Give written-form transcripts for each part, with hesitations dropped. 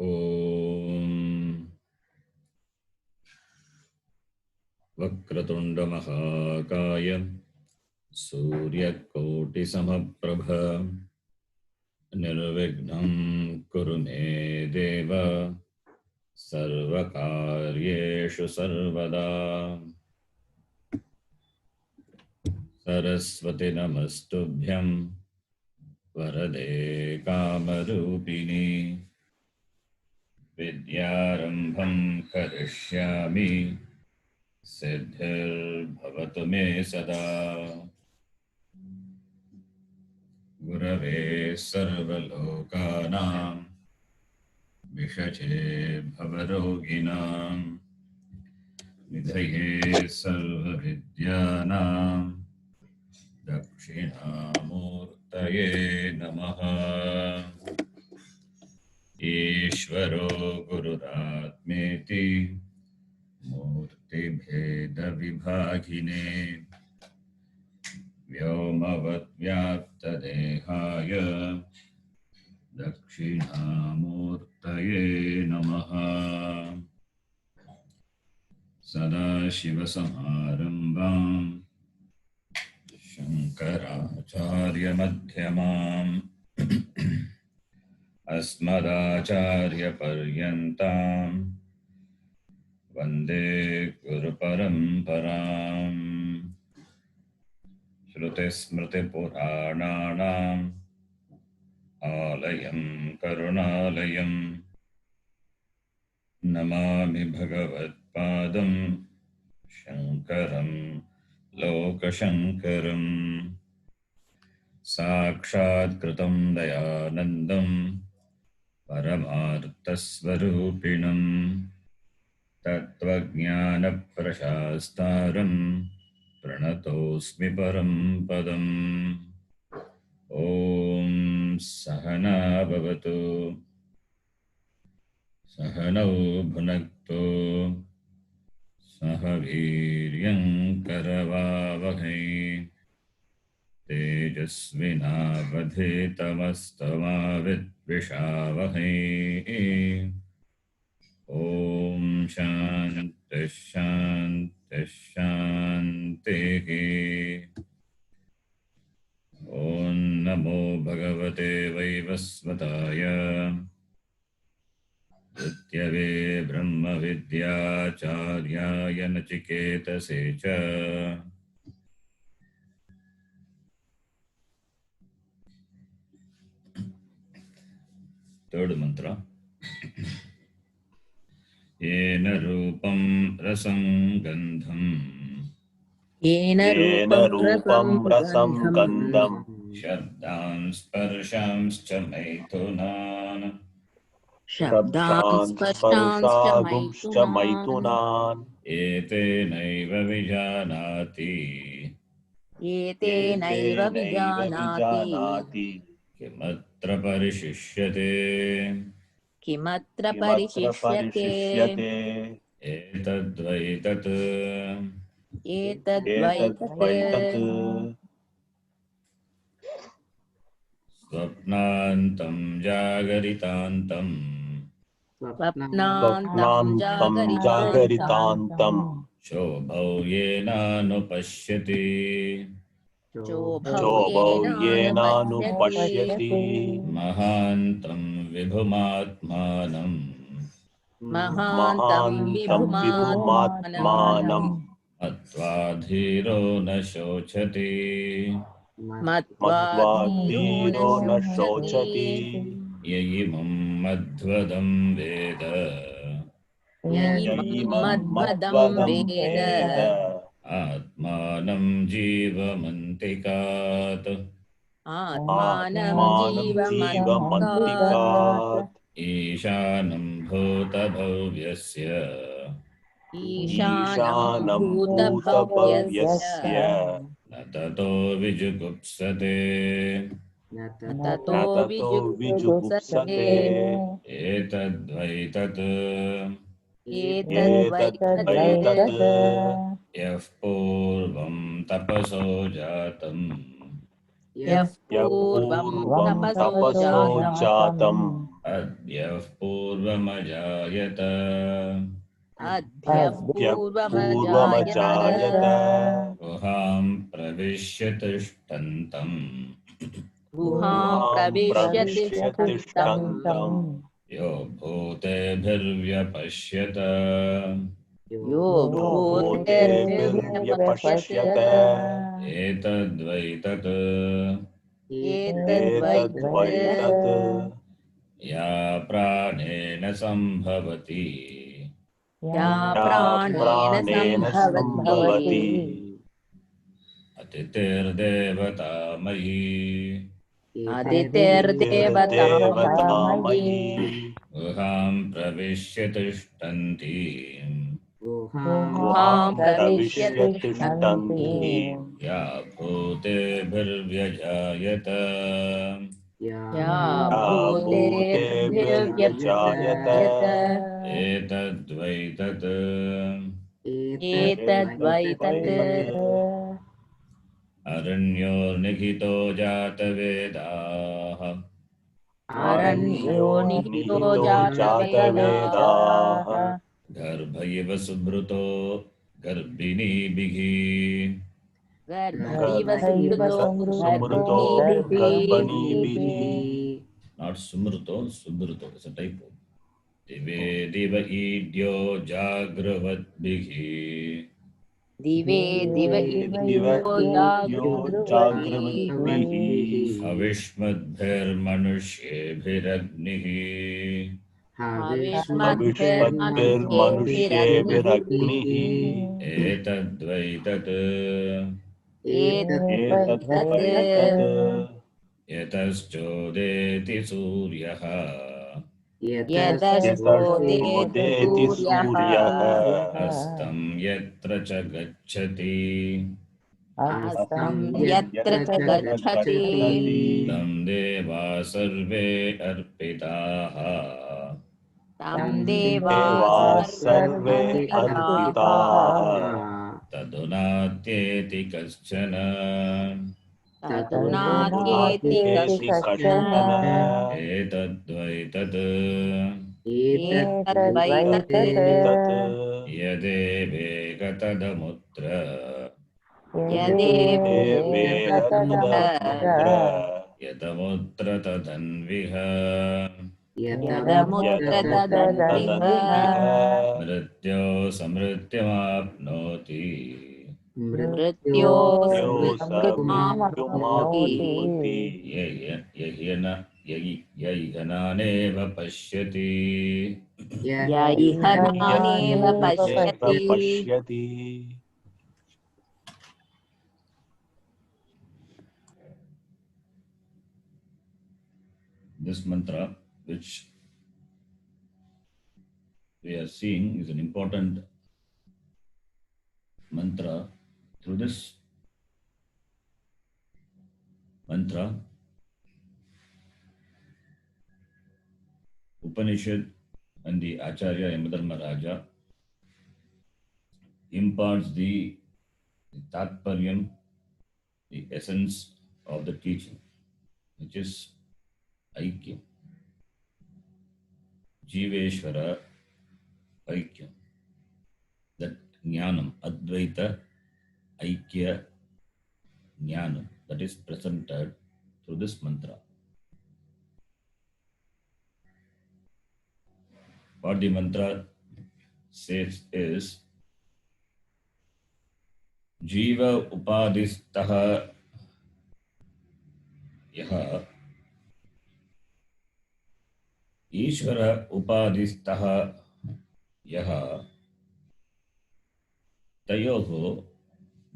ओम वक्रतुंड महाकाय सूर्यकोटिसमप्रभ निर्विघ्नं कुरु मे देव सर्वकार्येषु सर्वदा। सरस्वती नमस्तुभ्यं वरदे कामरूपिणी विद्यारंभं करिष्यामि सिद्धिर्भवतु मे सदा। गुरवे सर्वलोकानां विषजे भवरोगिणां निधये सर्वविद्यानां दक्षिणामूर्तये नमः। ईश्वरो गुरुरात्मेति मूर्तिभेदविभागिने व्योमवद्व्याप्तदेहाय दक्षिणामूर्तये नमः। सदाशिवसमारम्भां शङ्कराचार्यमध्यमाम् अस्मदाचार्यपर्यन्तां वन्दे गुरुपरम्पराम्। श्रुतिस्मृतिपुराणानाम् आलयं करुणालयं नमामि भगवत्पादं शङ्करं लोकशङ्करम्। साक्षात्कृतं दयानन्दं परमार्थस्वरूपिणं तत्त्वज्ञानप्रशास्तारं प्रणतोऽस्मि परं पदम्। ॐ सहना भवतु सहनौ भुनक्तु सह वीर्यं करवावहै तेजस्विनावधीतमस्तमाविद्विषावहै। ॐ शान्तिः शान्तिः शान्तिः। ॐ नमो भगवते वैवस्वताय नित्यवे ब्रह्मविद्याचार्याय नचिकेतसे च थर्ड मंत्र। येन रूपं रसं गन्धं येन रूपं रसं गन्धं शब्दान् स्पर्शांश्च मैथुनान् शब्दान् स्पर्शांश्च मैथुनान् एतेनैव विजानाति एतेनैव विजानाति किमत्र परिशिष्यते किमत्र परिशिष्यते एतद्वैतत् एतद्वैतत् स्वप्नान्तं जागरितान्तं स्वप्नान्तं जागरितान्तं शोभौ येनानुपश्यति शोभौ येनानुपश्यति महान्तं विभुमात्मानं महान्तं विभुमात्मानं मत्वा धीरो न शोचति मत्वा धीरो न शोचति य इमं मध्वदं वेद मद्भदं वेद आत्मानं जीवमन्तिकात् आत्मानं जीवमन्तिकात् ईशानं भूतभव्यस्य ईशानं भूतभव्यस्य न ततो विजुगुप्सते ततो विजुगुप्सते एतद्वैतत् यः पूर्वं तपसो जातम् यः पूर्वं तपसो जातम् अद्यः पूर्वमजायत अद्य पूर्वमजायत पूर्वमजायत गुहां प्रविश्य तिष्ठन्तम् गुहां प्रविश्य तिष्ठन्तम् यो भूतेभिर्व्यपश्यत यो भूतेर्व्यपश्यत् भूतेभिर्व्यपश्यत एतद्वै तत् एतद्वै एतद्वैतत् या प्राणेन सम्भवति या या प्राणेन प्राणेन सम्भवति सम्भवति अतिथिर्देवता मयि अदितिर्देवता देवतामयी गुहां प्रविश्य तिष्ठन्ति गुहां प्रविश्य प्रविश्य तिष्ठन्ति तिष्ठन्ति या भूतेभिर्व्यजायत या या भूतेर्व्यजायत भूतेभिर्व्यजायत एतद्वै तत् एतद्वै तत् एतद्वैतत् अरण्योर्निहितो जातवेदाः अरण्यो निहितो निहितो जातवेदाः जातवेदाः गर्भैव सुभृतो गर्भिणीभिः गर्भैव गर्भैव सुमृतो सुमृतो गर्भिणीभिः गर्भणीभिः not sumruto subruto, it's a typo. दिवे दिव ईड्यो जागृवद्भिः दिवे दिव दिव इन्द्रो ईड्यो जागृवद्भिः जागृवद्भिः अविष्मद्भिर्मनुष्येभिरग्निः हविष्मद्भिर्मनुष्येभिरग्निः हविष्मद्भिर्मनुष्येभिरग्निः एतद्वै तत् एतद्वैतत् यतश्चोदेति सूर्यः यतश्चोदेति यतश्चोदेति सूर्यः सूर्यः अस्तं यत्र च गच्छति अस्तं यत्र च गच्छति तं देवा सर्वे अर्पिताः तं देवा देवाः सर्वे सर्वे अर्पिताः अर्पिताः तदुनात्येति कश्चन तदुनात्येति एति कश्चन कश्चन एतद्वै तत् एतद्वै तत् एतत् यदेवेकतदमुत्र देवेह यदेवेतमुत्र तदमुत्र यतमुत्र तदन्विह यदमुत्र तदन्विह तदन्विह मृत्यो समृत्युमाप्नोति मृत्यो मृत्युमाप्नोति यैहनानेव पश्यति य इह नानेव पश्यति पश्यति This mantra, which we are seeing, is an important mantra. Through this mantra, Upanishad and the Acharya Yamadharma Raja imparts the Tatparyam, the essence of the teaching, which is Aikyam, Jiveshwara Aikyam, that Jnanam, Advaita Aikya Jnanam, that is presented through this mantra. What the mantra says is Jiva Upadhistaha Yaha Ishvara Upadhistaha Yaha Tayoho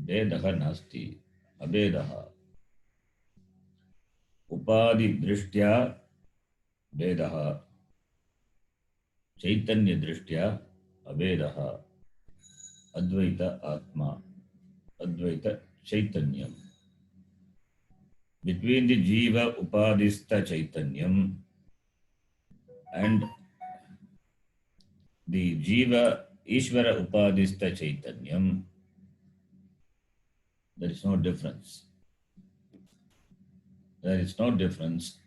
Vedaha Nasti Abedaha Upadhi Drishtya Vedaha Chaitanya Drishtya Avedaha Advaita Atma Advaita Chaitanyam. Between the Jiva Upadhista Chaitanyam and the Jiva Ishvara Upadhista Chaitanyam, there is no difference. There is no difference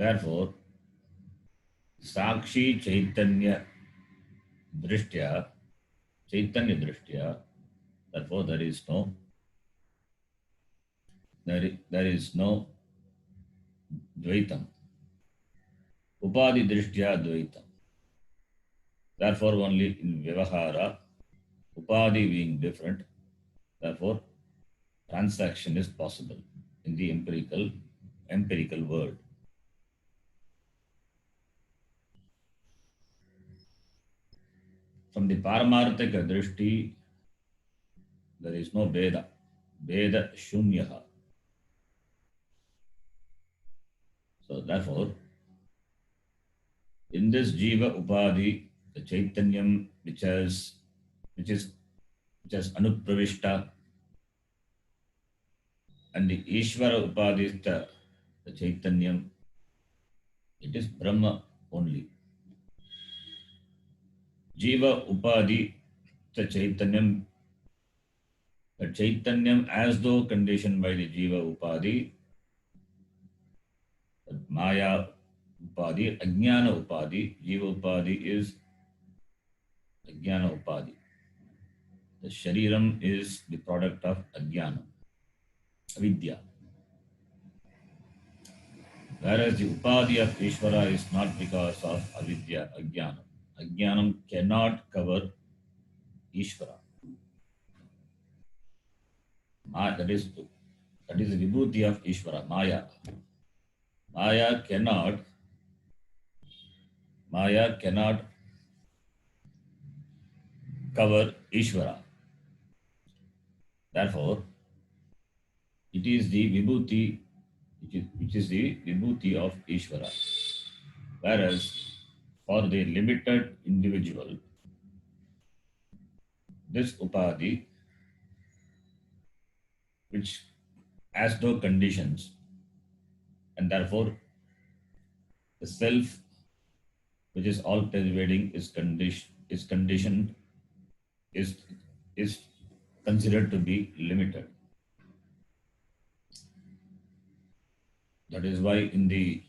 Therefore, Sakshi Chaitanya Drishtya, Chaitanya Drishtya, therefore there is no Dvaitam. Upadi Drishtya Dvaitam. Therefore, only in Vyavahara, Upadi being different, therefore, transaction is possible in the empirical world. From the Paramarthika Drishti, there is no Veda. Veda Shunyaha. So therefore, in this Jiva Upadhi, the Chaitanyam which has Anupravishta, and the Ishvara Upadhista, the Chaitanyam, it is Brahma only. Jiva Upadhi, the Chaitanyam as though conditioned by the Jiva Upadhi, Maya Upadhi, Ajnana Upadhi, Jiva Upadhi is Ajnana Upadhi. The Shariram is the product of Ajnana, Avidya. Whereas the Upadhi of Ishvara is not because of Avidya, Ajnana. Ajnanam cannot cover Ishvara. That is the vibhuti of Ishvara, Maya. Maya cannot cover Ishvara. Therefore, it is the vibhuti which is the vibhuti of Ishvara. Whereas for the limited individual, this Upadhi, which has no conditions, and therefore the self, which is all pervading, is conditioned, is considered to be limited. That is why in the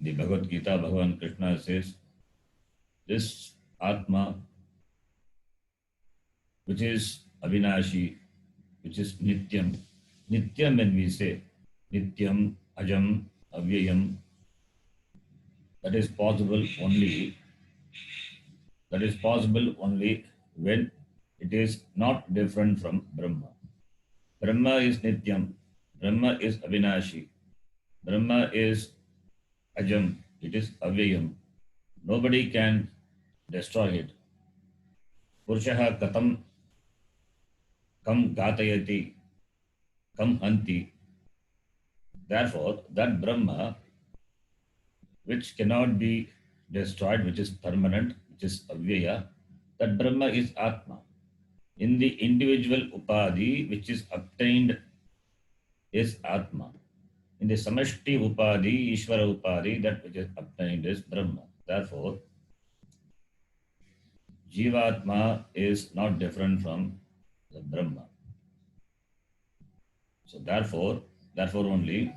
Bhagavad Gita, Bhagavan Krishna says, this Atma, which is Avinashi, which is Nityam. Nityam, when we say Nityam, Ajam, Avyayam, that is possible only when it is not different from Brahma. Brahma is Nityam. Brahma is Avinashi. Brahma is Ajam. It is Avyayam. Nobody can destroy it. Purushaha katam kam gatayati kam hanti. Therefore, that Brahma, which cannot be destroyed, which is permanent, which is Avyaya, that Brahma is Atma. In the individual Upadhi, which is obtained, is Atma. In the Samashti Upadhi, Ishvara Upadhi, that which is obtained is Brahma. Therefore, Jivatma is not different from the Brahma. So therefore only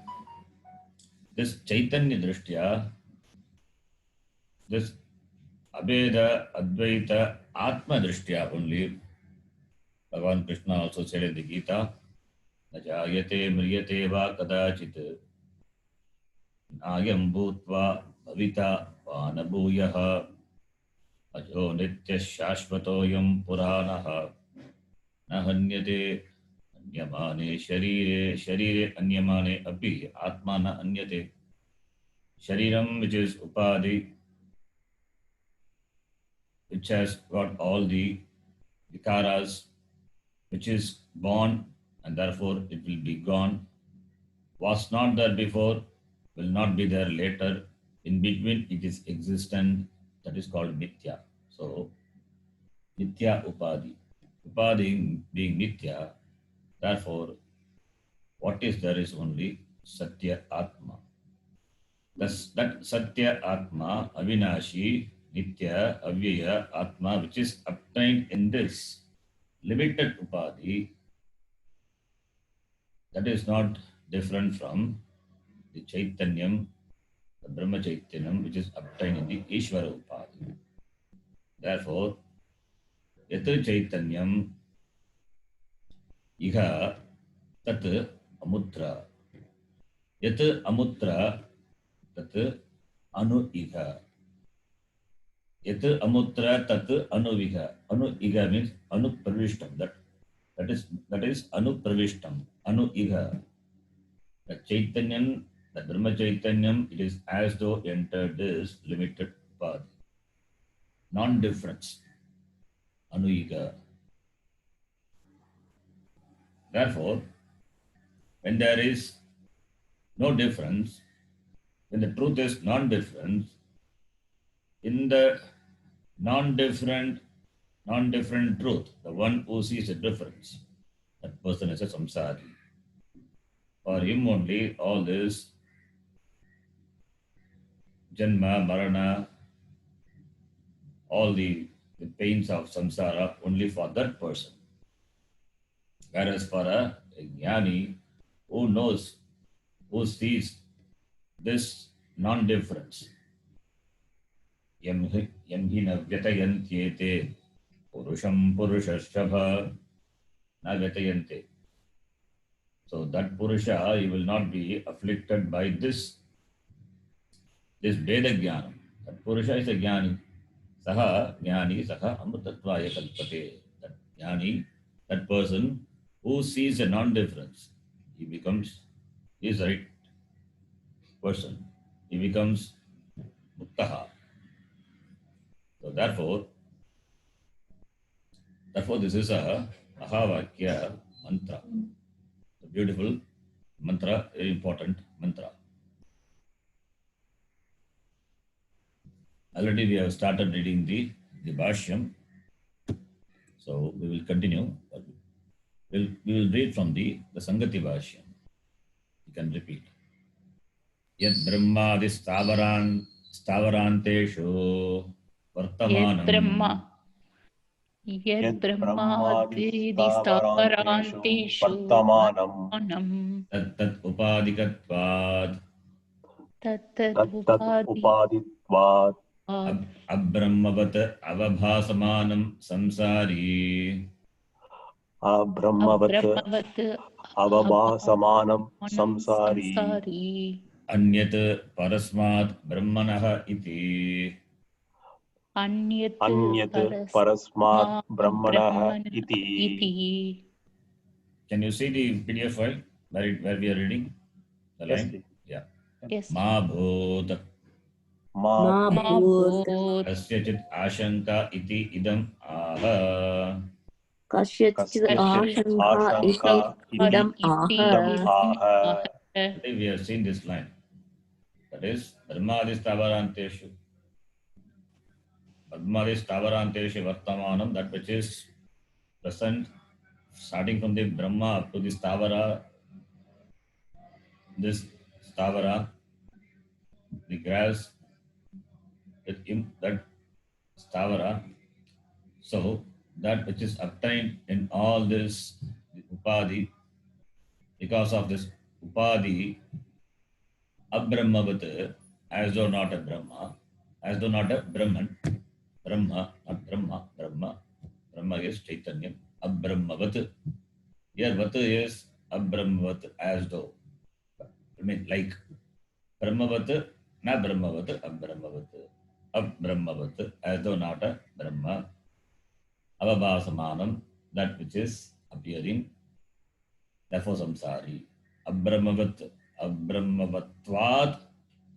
this Chaitanya Drishtya, this Abheda, Advaita, Atma Drishtya only, Bhagavan Krishna also said in the Gita, Najayate mriyate va kadachit nayam bhutva bhavita vanabhuyaha ajo nitya shashvatoyam puranaha nahanyate anyamane sharire anyamane api atma na anyate. Shariram, which is Upadhi, which has got all the vikaras, which is born and therefore it will be gone, was not there before, will not be there later. In between it is existent, that is called Nitya. So, Nitya Upadhi. Upadhi being Nitya, therefore, what is there is only Satya Atma. Thus, that Satya Atma, Avinashi, Nitya, Avyaya, Atma, which is obtained in this limited Upadhi, that is not different from the Chaitanyam, the Brahma Chaitanyam, which is obtained in the Ishvara Upadhi. Therefore, Yat Chaitanyam Iha Tat Amutra. Yat Amutra Tat Anu Iha. Yat Amutra Tat Anu Iha. Anu Iha means Anu Pravishtam. That is Anu Pravishtam. Anu Iha. The Chaitanyam, the Brahma Chaitanyam, it is as though entered this limited path. Non-difference. Anuiga. Therefore, when there is no difference, when the truth is non-difference, in the non-different truth, the one who sees a difference, that person is a samsari. For him only all this janma, marana, all the pains of samsara only for that person. Whereas for a jnani who knows, who sees this non-difference, yam hi na vyatayantyete purusham purushashabha na vyatayante. So that Purusha, he will not be afflicted by this Veda Jnanam. That Purusha is a Jnani. Saha Jnani, Saha Amritatvaya Kalpate. That Jnani, that person who sees a non-difference, he is a right person. He becomes Muktaha. So therefore this is a Mahavakya mantra. A beautiful mantra, very important mantra. Already we have started reading the Bhashyam. So we will continue. We will read from the Sangati Bhashyam. You can repeat. Yad Brahmadi Stavaranteshu Vartamanam. Yad Brahmadi Brahmadistavarantešu Vartamanam Tat Upadikatvad Tat Upaditvat Abrahmavat Avabhasamanam Samsari Brahmavat Avabhasamanam Samsari Anyat Parasmat Brahmanaha iti. Anyat Parasmat Brahmanaha iti. Can you see the PDF file where we are reading the line? Yes. Yeah. Yes. Ma bhut Ma kasyachit ashanka iti idam aha. Kasyachit ashanka idam aha. Today we have seen this line. That is Brahmadisthavaranteshu. Brahmadisthavaranteshu Vartamanam, that which is present starting from the Brahma up to the Sthavara. This Sthavara, the grass, that Sthavara. So that which is obtained in all this Upadhi, because of this Upadhi, Abrahmavat, as though not a Brahma, as though not a Brahman. Brahma, not Brahma, Brahma. Brahma is Chaitanya. Abrahmavat. Here, Vat is Abrahmavat, as though. I mean, like Brahmavat, not Brahmavat, Abrahmavat. Abrahmavat, as though not a Brahma. Avabhasamanam, that which is appearing. Therefore, samsari. Abrahmavat, Abrahmavatvat,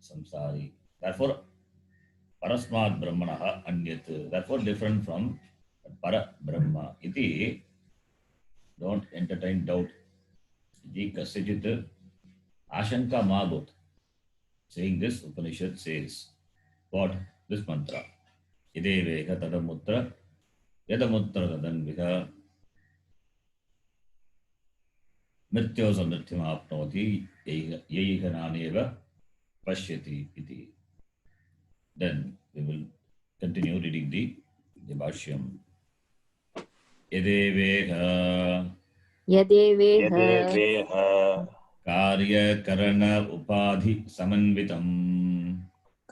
samsari. Therefore, Parasmat Brahmanaha Anyat. Therefore, different from Para Brahma. Iti, don't entertain doubt. Iti kasyachit ashanka mabhut. Saying this, Upanishad says, what? This mantra. Ideveka tadamutra, yadamutra tadanviha, mrityo samrityam apnoti, yaihananeva pashyati iti. Then we will continue reading the Bhashyam. Yadeveha Yadeveha Yadeveha कार्यकरण उपाधि समन्वितम्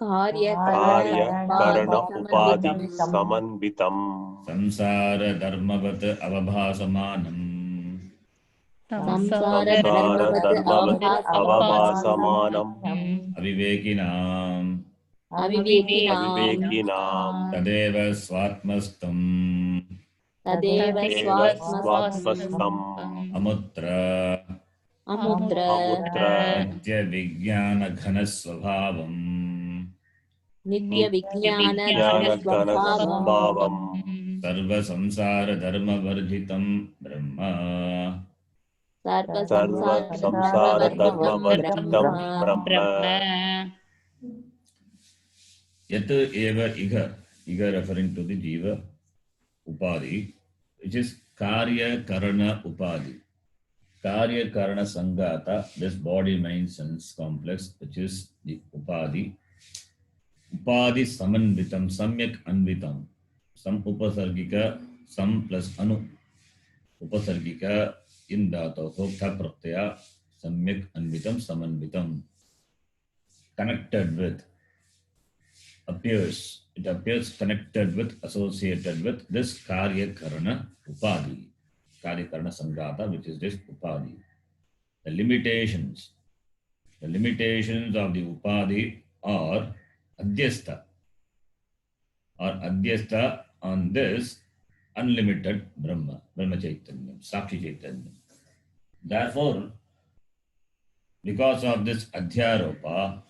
कार्यकरण उपाधि समन्वितम् संसार धर्मवत् अवभासमानम् संसार धर्मवत् अवभासमानम् अविवेकिनाम् अविवेकिनाम् तदेव स्वात्मस्थम् स्वात्मस्थम् अमुत्र अमुत्र नित्यविज्ञानघनस्वभावम् नित्यविज्ञानघनस्वभावम् सर्वसंसारधर्मवर्जितं ब्रह्म सर्वसंसारधर्मवर्जितं ब्रह्म यत् एव इह referring to the jiva upadhi, which is karya karana upadhi. Karya karana sangata, this body mind sense complex, which is the upadhi. Upadhi samanvitam, samyak anvitam. Sam upasargika, sam plus anu. Upasargika in dhatu, sokta pratyaya, samyak anvitam, samanvitam. Connected with, it appears connected with, associated with this karya karana upadhi. Karya karana sangata, which is this upadhi. The limitations of the upadhi are adhyastha on this unlimited Brahma Chaitanya, Sakshi Chaitanya. Therefore, because of this adhyaropa,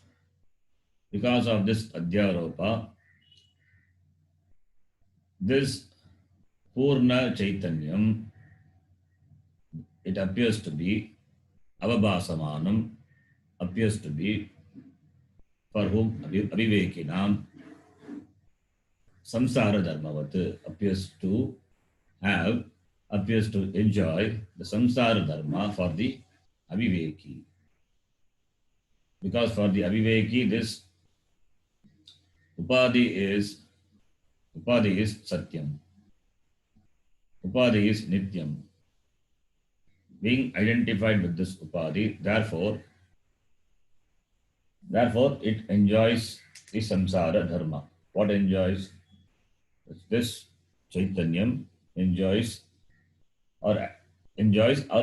this Purna Chaitanyam, it appears to be avabhasamanam, appears to be for whom avivekinam, samsara dharmavat, appears to enjoy the samsara dharma for the aviveki. Because for the aviveki, this upadhi is satyam, upadhi is nityam. Being identified with this upadhi, therefore it enjoys the samsara dharma. What enjoys? This Chaitanyam enjoys or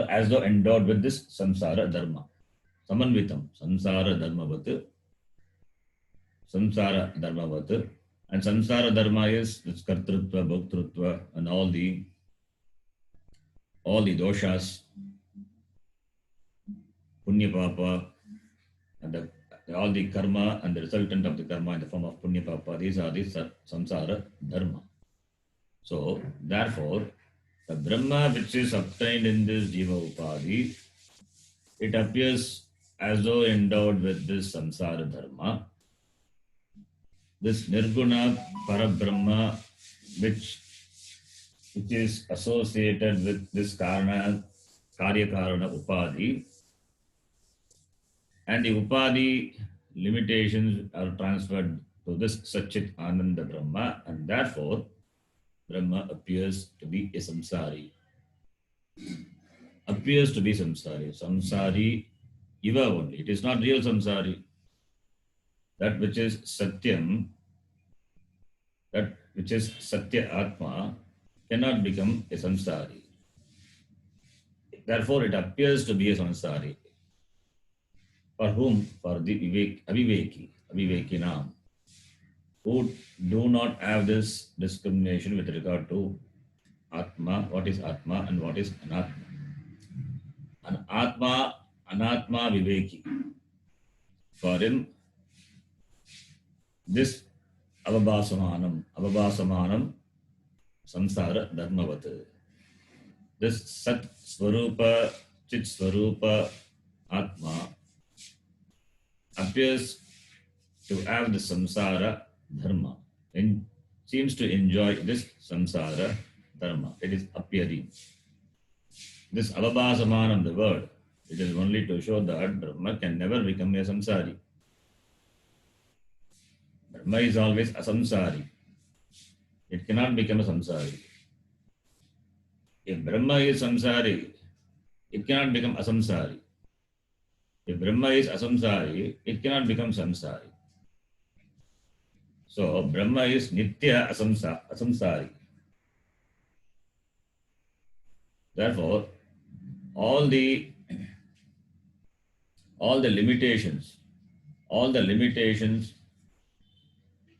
as though endowed with this samsara dharma. Samanvitam, samsara dharmavat, and samsara dharma is this kartrutva, bhoktrutva, and all the doshas, punya papa, and all the karma and the resultant of the karma in the form of punya papa. These are the samsara dharma. So therefore, the Brahma which is obtained in this jiva upadhi, it appears as though endowed with this samsara dharma. This nirguna parabrahma which is associated with this karya karana upadhi, and the upadhi limitations are transferred to this Satchit Ananda Brahma, and therefore Brahma appears to be a samsari. Samsari iva only. It is not real samsari. That which is satyam, that which is satya atma, cannot become a samsari. Therefore, it appears to be a samsari. For whom? For the avivekinam, who do not have this discrimination with regard to atma, what is atma and what is anatma. An atma, anatma viveki. For him, this avabhasamanam, samsara dharmavat. This sat swarupa, chit swarupa atma appears to have the samsara dharma and seems to enjoy this samsara dharma. It is appearing. This avabhasamanam, the word, it is only to show that Brahma can never become a samsari. Brahma is always a samsari. It cannot become a samsari. If Brahma is samsari, it cannot become a samsari. If Brahma is asamsari, it cannot become samsari. So Brahma is nitya asamsari. Therefore, all the limitations,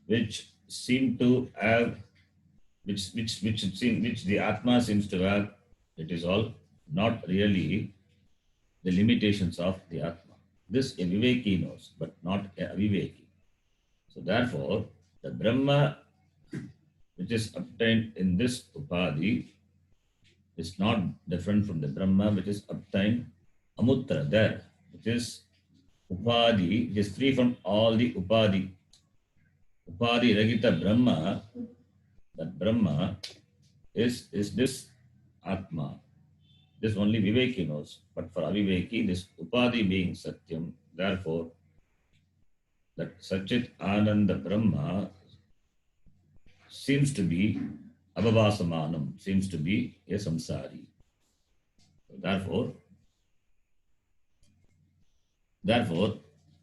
which seem to have, which the Atma seems to have, it is all not really the limitations of the Atma. This a Viveki knows, but not a Aviveki. So therefore, the Brahma which is obtained in this Upadhi is not different from the Brahma which is obtained Amutra there, which is Upadhi, which is free from all the Upadhi. Upadhi Ragita Brahma, that Brahma is this Atma. This only Viveki knows. But for Aviveki, this Upadhi being Satyam, therefore, that Satchit Ananda Brahma seems to be Abhavasamanam, seems to be a samsari. Therefore,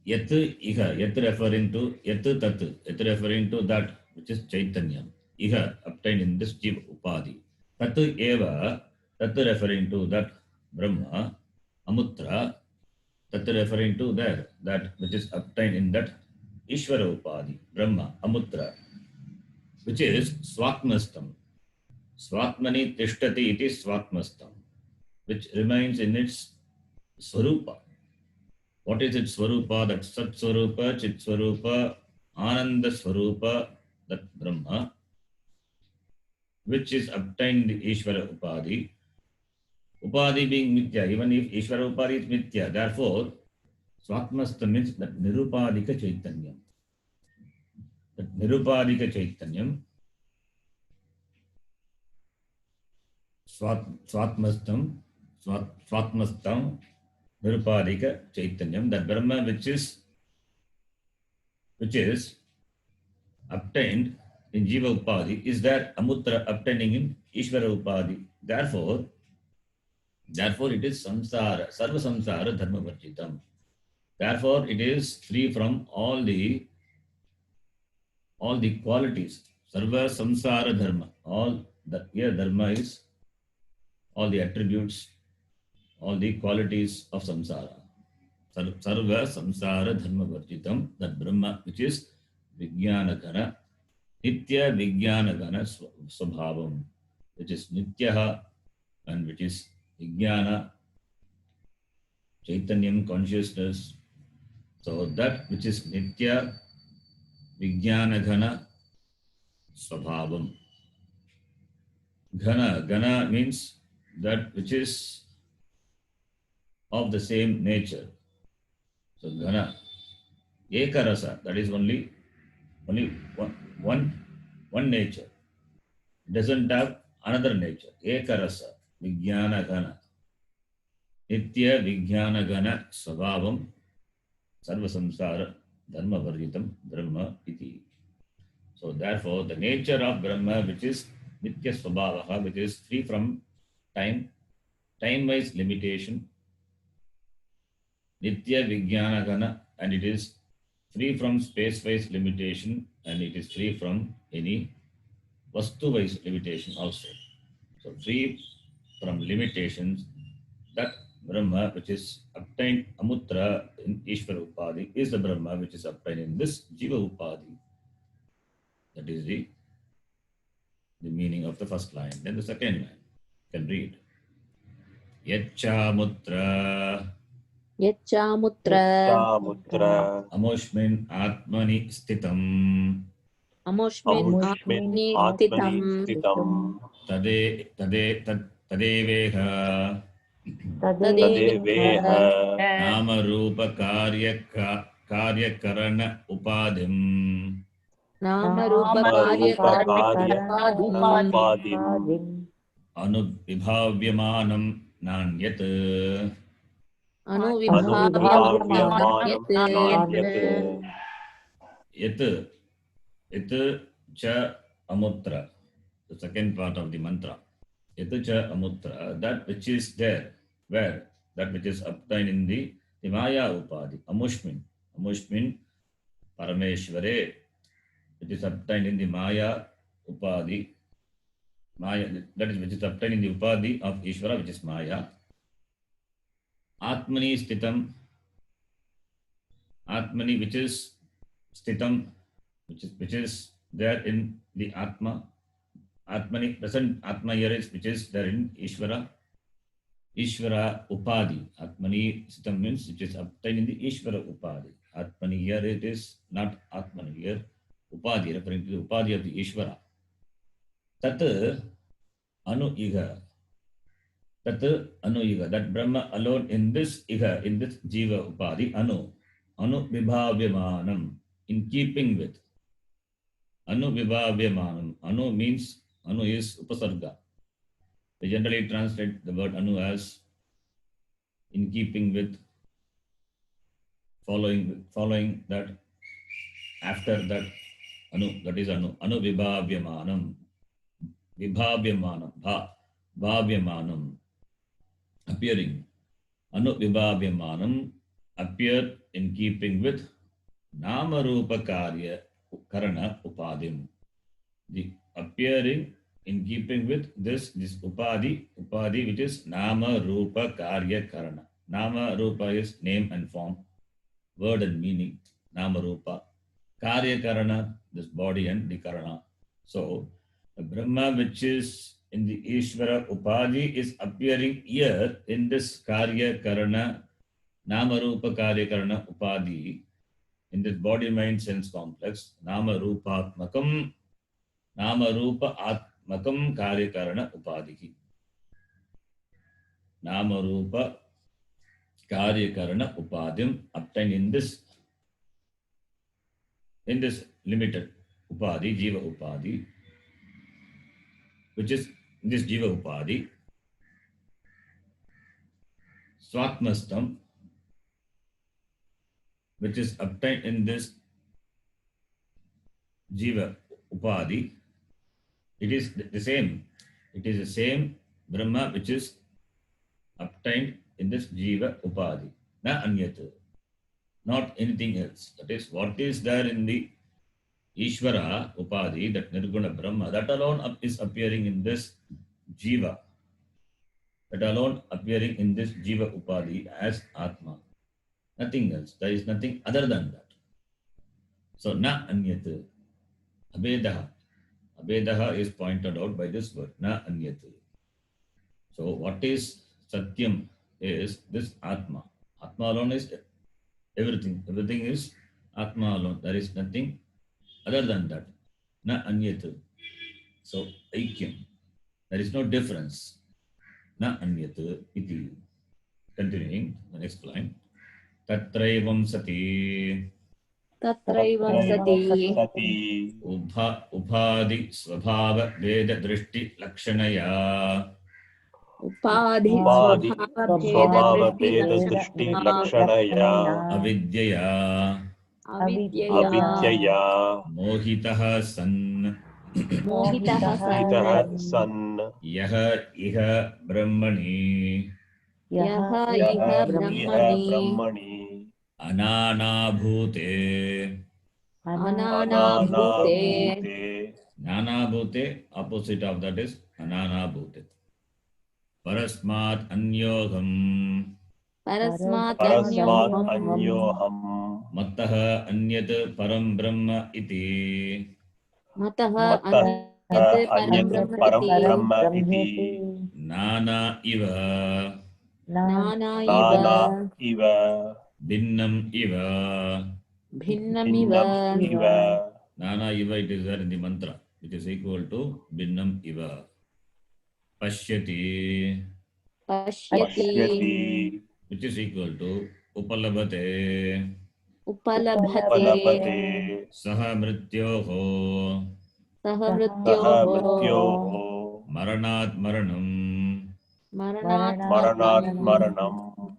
yat iha, yat referring to that which is Chaitanyam. Iha obtained in this Jiva Upadhi. Tat eva, tat referring to that Brahma, Amutra, tat referring to that which is obtained in that Ishvara Upadhi, Brahma, Amutra, which is Swatmastam. Swatmani tishtati iti Swatmastam, which remains in its Swarupa. What is its Swarupa? That Sat Swarupa, Chit Swarupa, Ananda Swarupa, that Brahma, which is obtained in the Ishvara Upadhi. Upadhi being Mithya, even if Ishvara Upadhi is Mithya, therefore, Swatmasta means that Nirupadika Chaitanyam. That Nirupadika Chaitanyam, Swatmastam, Nirupadika Chaitanyam, that Brahma which is obtained in Jiva Upadhi is that Amutra obtaining in Ishvara Upadhi. Therefore it is samsara, sarva samsara dharma varjitam. Therefore it is free from all the qualities. Sarva samsara dharma. All the here dharma is all the attributes, all the qualities of samsara. Sarva samsara dharma varjitam, that Brahma which is Vijnanagana, Nitya Vijnanagana Swabhavam, which is Nityaha and which is Vijnana, Chaitanyam, consciousness. So that which is Nitya Vijnanagana Swabhavam. Gana means that which is of the same nature. So Gana, Ekarasa, that is only one nature. It doesn't have another nature. Ekarasa, Vijnana Gana. Nitya Vijnana Gana Svabhavam Sarva Samsara Dharma Varjitam Brahma Iti. So therefore, the nature of Brahma, which is Nitya Svabhavaha, which is free from time-wise limitation, Nitya Vijnana Gana, and it is free from space-wise limitation, and it is free from any vastu-wise limitation also. So free from limitations, that Brahma which is obtained Amutra in Ishvara Upadhi is the Brahma which is obtained in this Jiva Upadhi. That is the meaning of the first line. Then the second line, you can read. Yachamutra Yachamutra Amushmin Atmani Stitam Amushmin Atmani Atmani Stitam Tadeveha Tadeveha Nama Rupa Karyakarana Upadhim Nama Rupa Karya Upadim Anubhivavyamanam Nanyat. Anubhivavyamanam Nanyat. Yat cha amutra. The second part of the mantra. Yat cha amutra. That which is there. Where? That which is obtained in the the Maya Upadhi, Amushmin Parameshware, which is obtained in the Maya Upadhi, Maya, that is which is obtained in the Upadhi of Ishvara, which is Maya. Atmani Stitam, Atmani, which is Stitam, which is there in the Atma. Atmani, present Atma here is which is there in Ishvara. Ishvara Upadhi. Atmani Stitam means which is obtained in the Ishvara Upadhi. Atmani here it is not Atmani here. Upadhi, referring to the Upadhi of the Ishvara. Tat Anu Iha. Tat Anu Iha. That Brahma alone in this Iha, in this Jiva Upadhi, Anu Vibhavyamanam, in keeping with. Anu Vibhavyamanam. Anu means, Anu is Upasarga. They generally translate the word Anu as in keeping with, following that, after that, Anu, that is Anu Vibhavyamanam. Vibhavyamanam, Bhavyamanam, appearing. Anu Vibhavyamanam, appear in keeping with Nama Rupa Karya Karana Upadim. The appearing in keeping with this Upadhi which is Nama Rupa Karya Karana. Nama Rupa is name and form, word and meaning, Nama Rupa. Karya Karana, this body and the Karana. So, the Brahma which is in the Ishvara Upadhi is appearing here in this Karya Karana, Nama Rupa Karya Karana Upadhi, in this body mind sense complex, Nama Rupa Atmakam Karya Karana Upadhi. Nama Rupa Karya Karana Upadhim obtained in this limited Upadhi, Jiva Upadhi, which is this Jiva Upadhi, Swatmastam, which is obtained in this Jiva Upadhi. It is the same. It is the same Brahma which is obtained in this Jiva Upadhi. Na Anyat. Not anything else. That is what is there in the Ishvara Upadhi, that Nirguna Brahma, that alone is appearing in this Jiva. That alone appearing in this Jiva Upadhi as Atma. Nothing else. There is nothing other than that. So, na anyat. Abhedaha. Abhedaha is pointed out by this word. Na anyat. So, what is Satyam is this Atma. Atma alone is everything. Everything is Atma alone. There is nothing other than that. Na anyat. So, Aikyam. There is no difference. Na anyat iti. Continuing, the next line. Tatraivam sati Tatraivam sati Ubhadi Svabhava Veda Drishti Lakshanaya Upadhi Upadhi Svabhava Veda Drishti Lakshanaya Avidyaya Avidyaya Mohitaha San Mohitaha San Yaha Iha Brahmani Yaha Yaha iha Iha Brahmani Brahmani Ananabhute. Ananabhute. Nanabhute, opposite of that is Ananabhute. Parasmat Anyogam. Parasmat Parasmat Anyoham Anyoham Mattaha Anyat Param Brahma iti. Mataha Mattaha Anyat Anyat Param Param Brahma Brahma iti Nana Iva. Nana Nana iva Iva Binnam Iva. Bhinnamiva Iva Nana Iva, it is there in the mantra, which is equal to Binnam Iva. Pashyati, Pashyati which is equal to Upalabhate. Upalabhate Palapate Saha Mrityoho. Saha Sahamrityoho Mrityoho Maranat Maranam. Maranat Maranat Maranam Maranam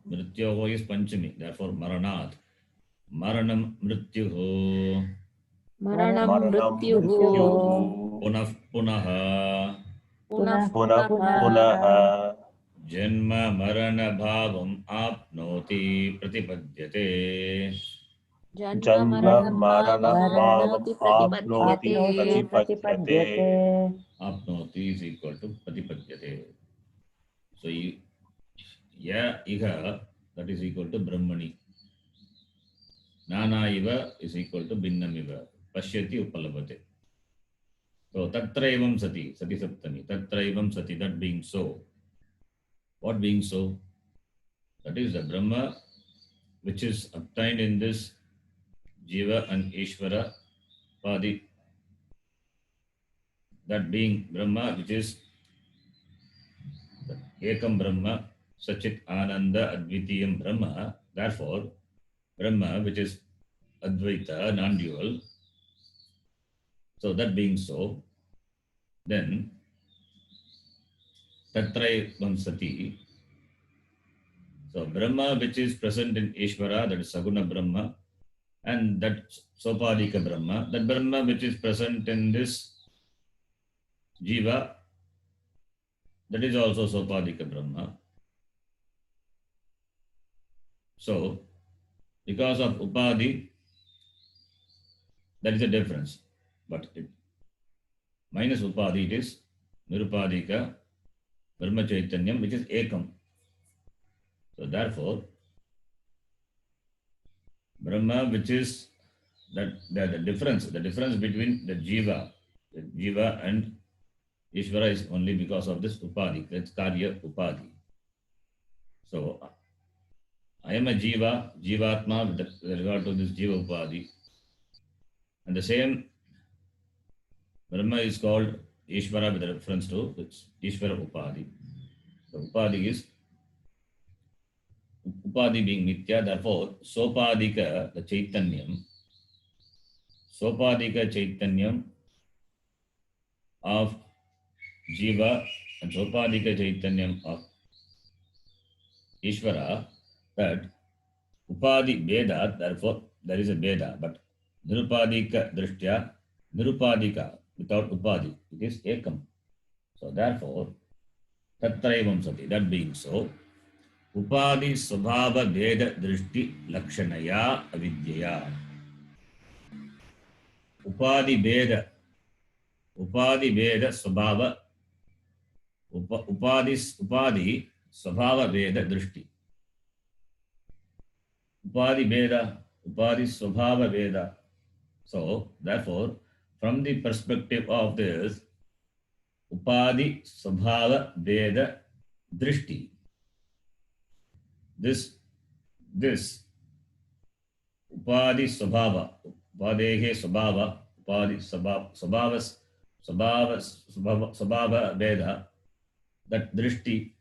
Mrityoho is Panchami, therefore Maranat. Maranam Mrityuho. Maranam Maranam Mrityuhu Mrityuhu Punah Punaha. Punah Punah Punaha Punaha जन्म मरण भावम आपनोति प्रतिपद्यते. जन्म मरण भावम जन्ममरणभावमप्नोति आप्नोति प्रतिपद्यते प्रतिपद्यते. Apnoti is equal to Pratipadyate. So, ya iha, that is equal to Brahmani. Nana iva is equal to Binnam iva. Pashyati upalabhate. So, Tatraivam sati, sati saptami. Tatraivam sati, that being so. What being so? That is the Brahma which is obtained in this Jiva and Ishvara Padi. That being Brahma which is Ekam Brahma, Sachit Ananda Advitiyam Brahma. Therefore, Brahma which is Advaita, non-dual. So that being so, then Tatraivam sati. So Brahma which is present in Ishvara, that is Saguna Brahma, and that Sopadika Brahma, that Brahma which is present in this Jiva, that is also Sopadika Brahma. So, because of Upadhi, that is a difference. But minus Upadhi, it is Nirupadika Brahma Chaitanyam, which is Ekam. So, therefore, Brahma, which is the difference between the Jiva and Ishvara is only because of this Upadhi, that's Karya Upadhi. So, I am a Jivatma with regard to this Jiva Upadhi. And the same Brahma is called Ishvara with reference to its Ishvara Upadhi. So, Upadhi is Upadhi being Nitya, therefore, Sopadika, the Chaitanyam of Jiva and Sopadika Chaitanyam of Ishvara, that Upadhi Veda, therefore there is a Veda, but Nirupadika Drishtya, Nirupadika without Upadhi, it is Ekam. So therefore, Tatraivam sati, that being so, Upadhi Svabhava Veda Drishti Lakshanaya Avidyaya. Upadhi Veda Svabhava Upadhi Svabhava Veda Drishti. Upadhi Svabhava Veda. So, therefore, from the perspective of this Upadhi Svabhava Veda Drishti, this Upadhi Svabhava, Upadehe Svabhava, Upadhi Svabhava Veda, that Drishti,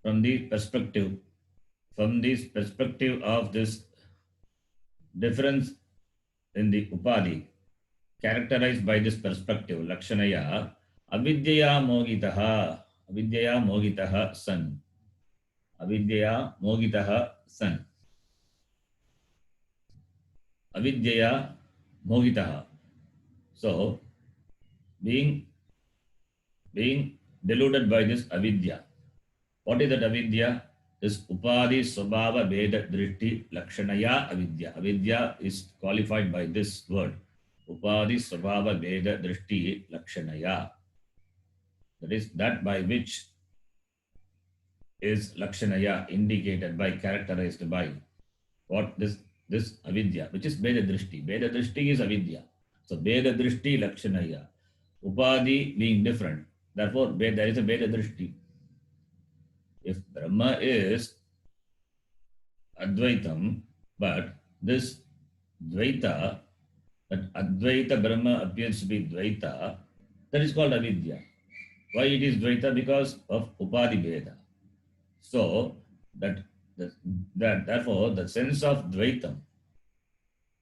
from this perspective of this difference in the Upadhi, characterized by this perspective, Lakshanaya, Avidyaya Mogitaha San. Avidyaya Mogitaha. So, being deluded by this avidya. What is that avidya? This Upadhi Svabhava Veda Drishti Lakshanaya Avidya. Avidya is qualified by this word. Upadhi Svabhava Veda Drishti Lakshanaya. That is that by which is Lakshanaya indicated by, characterized by what this avidya, which is Veda Drishti. Veda Drishti is avidya. So Veda Drishti Lakshanaya. Upadhi being different. Therefore, there is a Veda Drishti. If Brahma is Advaitam, but this Dvaita, that Advaita Brahma appears to be Dvaita, that is called Avidya. Why it is Dvaita? Because of Upadhi Veda. So, therefore, the sense of Dvaitam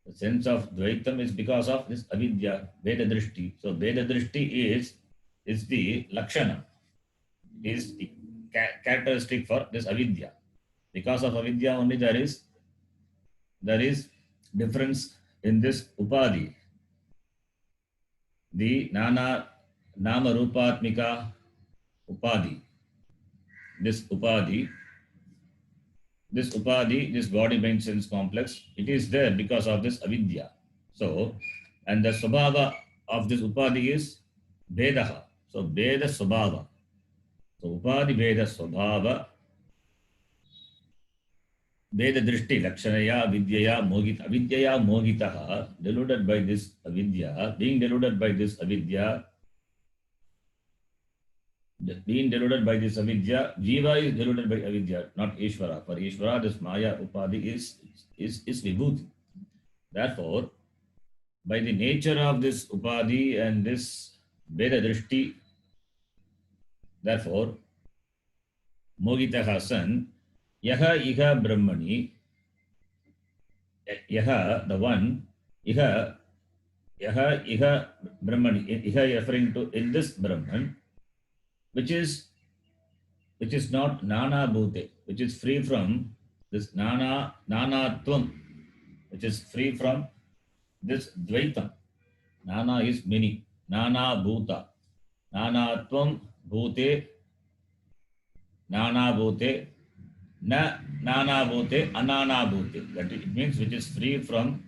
is because of this Avidya, Veda Drishti. So, Veda Drishti is the Lakshana, is the characteristic for this avidya. Because of avidya only there is difference in this upadhi. The nama rupatmika upadhi. this upadhi, this body mind sense complex, it is there because of this avidya. So, and the swabhava of this upadhi is vedaha. So, veda swabhava. So, upadhi veda swabhava, veda drishti lakshanaya vidyaya mogita. Avidyaya mogitaha, deluded by this avidya, being deluded by this avidya, Jiva is deluded by avidya, not Ishvara. For Ishvara, this Maya Upadhi is Vibhuti. Therefore, by the nature of this Upadhi and this Veda Drishti, therefore, Mogitaha son, Yaha Iha Brahmani, Yaha, the one, Iha Brahmani, Iha referring to in this Brahman, which is not Nana Bhute, which is free from this Nanatvam, which is free from this Dvaitam. Nana is many. Nana Bhuta. Nanatvam Bhute. Nana Bhute. Na Nana Bhute. Anana Bhute. That it means which is free from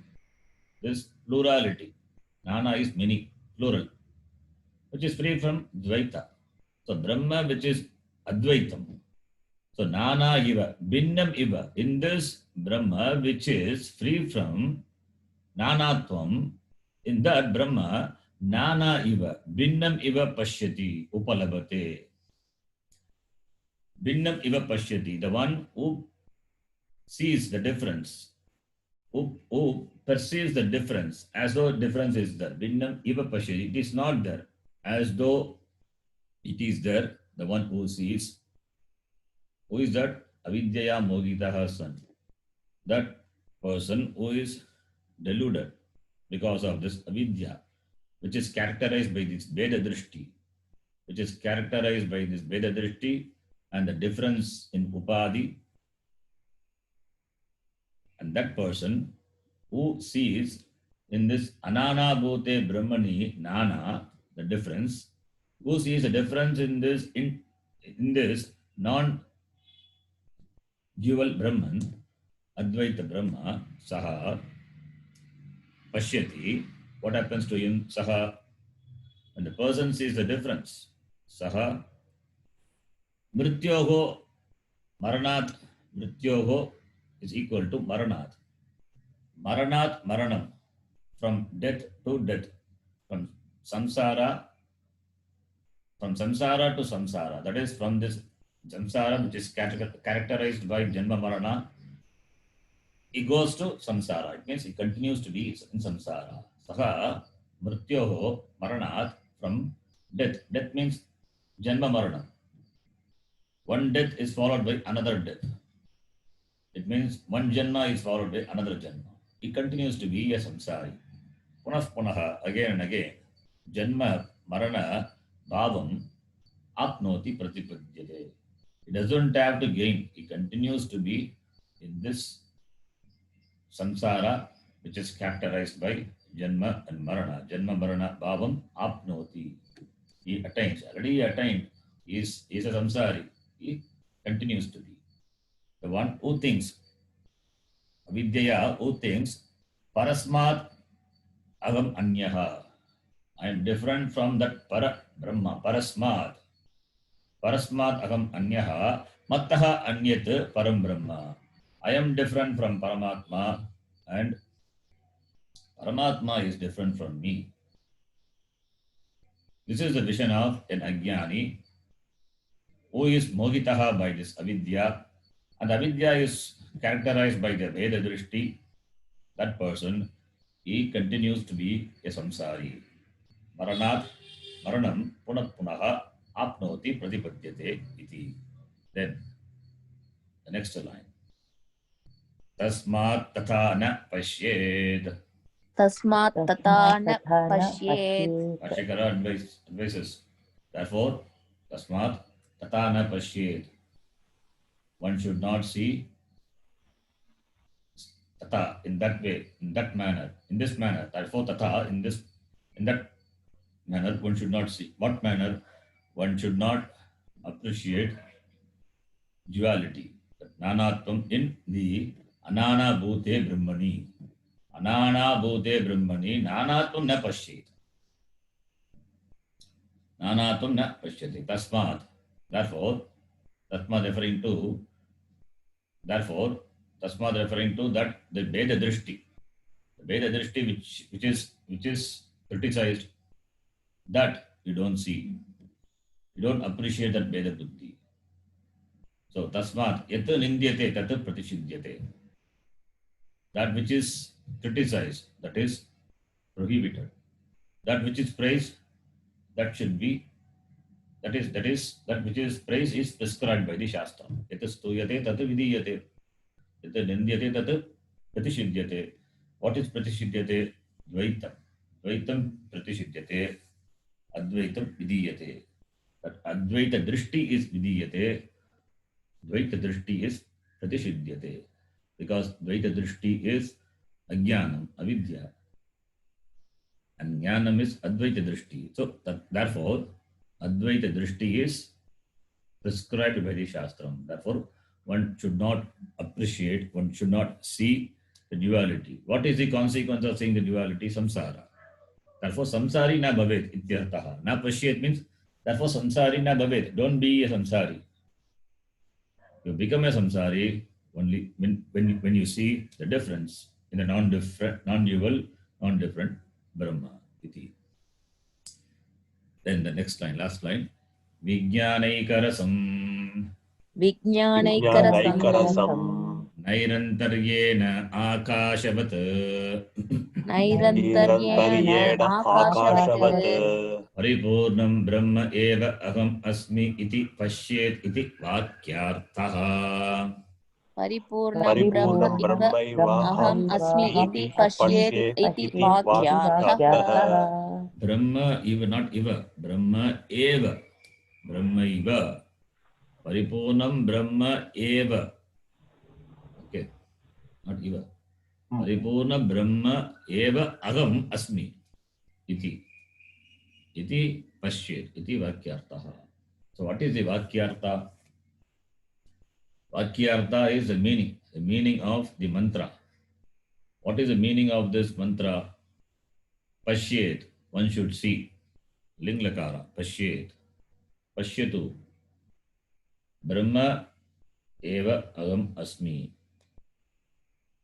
this plurality. Nana is many, plural, which is free from Dvaita. So Brahma, which is Advaitam. So Nana Iva, Binnam Iva. In this Brahma, which is free from Nanatvam, in that Brahma, Nana Iva, Binnam Iva Pashyati, Upalabhate. Binnam Iva Pashyati, the one who sees the difference, who perceives the difference as though difference is there. Binnam Iva Pashyati, it is not there, as though it is there, the one who sees. Who is that? Avidyaya Mogitaha son. That person who is deluded because of this avidya, which is characterized by this Veda Drishti, and the difference in Upadhi. And that person who sees in this Anana Bhute Brahmani Nana, the difference, who sees a difference in this non-dual Brahman, Advaita Brahma, Saha, Pashyati, what happens to him? Saha, when the person sees the difference, Saha, Mrityoho, Maranat, Mrityoho is equal to Maranat. Maranat, Maranam, from death to death, from samsara to samsara. That is from this samsara, which is characterized by Janma Marana, he goes to samsara. It means he continues to be in samsara. Saha mrityoho maranat, from death. Death means Janma Marana. One death is followed by another death. It means one Janma is followed by another Janma. He continues to be a samsari. Punah punaha, again and again. Janma Marana Bhavam apnoti pratipadyate. He doesn't have to gain. He continues to be in this samsara, which is characterized by Janma and Marana. Janma Marana Bhavam apnoti. He attains. Already attained. He is a samsari. He continues to be. The one who thinks, Avidyaya, who thinks, Parasmat Agam Anyaha. I am different from that Para Brahma, Parasmat. Parasmat Agam Anyaha, Mattaha Anyat Param Brahma. I am different from Paramatma, and Paramatma is different from me. This is the vision of an Ajnani who is Mogitaha by this Avidya, and Avidya is characterized by the Veda Drishti. That person, he continues to be a samsari. Maranat, Maranam, Punat Punaha, Apnoti Pratipadyate iti. Then, the next line. Tasmat tatha na pashyed. Tasmat tata na pashyet. Ashikara advises. Therefore, Tasmat tatha na pashyed. One should not see tata in that way, in that manner, in this manner. Therefore, tata in that manner one should not see. What manner? One should not appreciate duality, nanatvam in the anana bhute brahmani. Anana bhute brahmani, nanatvam na pashyet. Nanatvam na pashyate. Tasmat. Therefore, therefore, tasmat referring to that the Veda Drishti. The Veda Drishti which is criticized, that you don't see. You don't appreciate that Veda Buddhi. So, tasmat yat nindyate tat pratishidyate. That which is criticized, that is prohibited. That which is praised, that should be, that which is praised is prescribed by the Shastra. Yat stuyate tat vidiyate. Yat nindyate tat pratishidyate. What is pratishidyate? Dvaitam. Dvaitam pratishidyate. Advaitam vidiyate. That Advaita Drishti is vidiyate. Dvaita Drishti is pratishidyate. Because Dvaita Drishti is Ajnanam, Avidya. And Jnanam is Advaita Drishti. So, therefore, Advaita Drishti is prescribed by the Shastram. Therefore, one should not appreciate, one should not see the duality. What is the consequence of seeing the duality? Samsara. Therefore, samsari na bhavet ityartaha. Na pashyet means, therefore, samsari na bhavet. Don't be a samsari. You become a samsari only when you see the difference in the non-dual, non-different Brahma. Iti. Then the next line, last line. Vijnanaikarasam. Vijnanaikarasam. Nairantaryena akashavat. Nirantaryena akashavat. Paripurnam Brahma eva aham asmi iti pashyet iti vakyarthaha. Paripurnam Paripurnam Brahma Brahmaivaham aham asmi iti pashyet pashyet iti iti vakyartha. Brahma eva, not eva. Brahma eva. Brahma eva. Paripurnam Brahma eva. Okay, not eva. Paripurna Brahma eva aham asmi iti pashyet iti vakyarthaha. So what is the vakyartha? Vakyartha is the meaning of the mantra. What is the meaning of this mantra? Pashyet, one should see. Linglakara, pashyet. Pashyatu. Brahma eva aham asmi.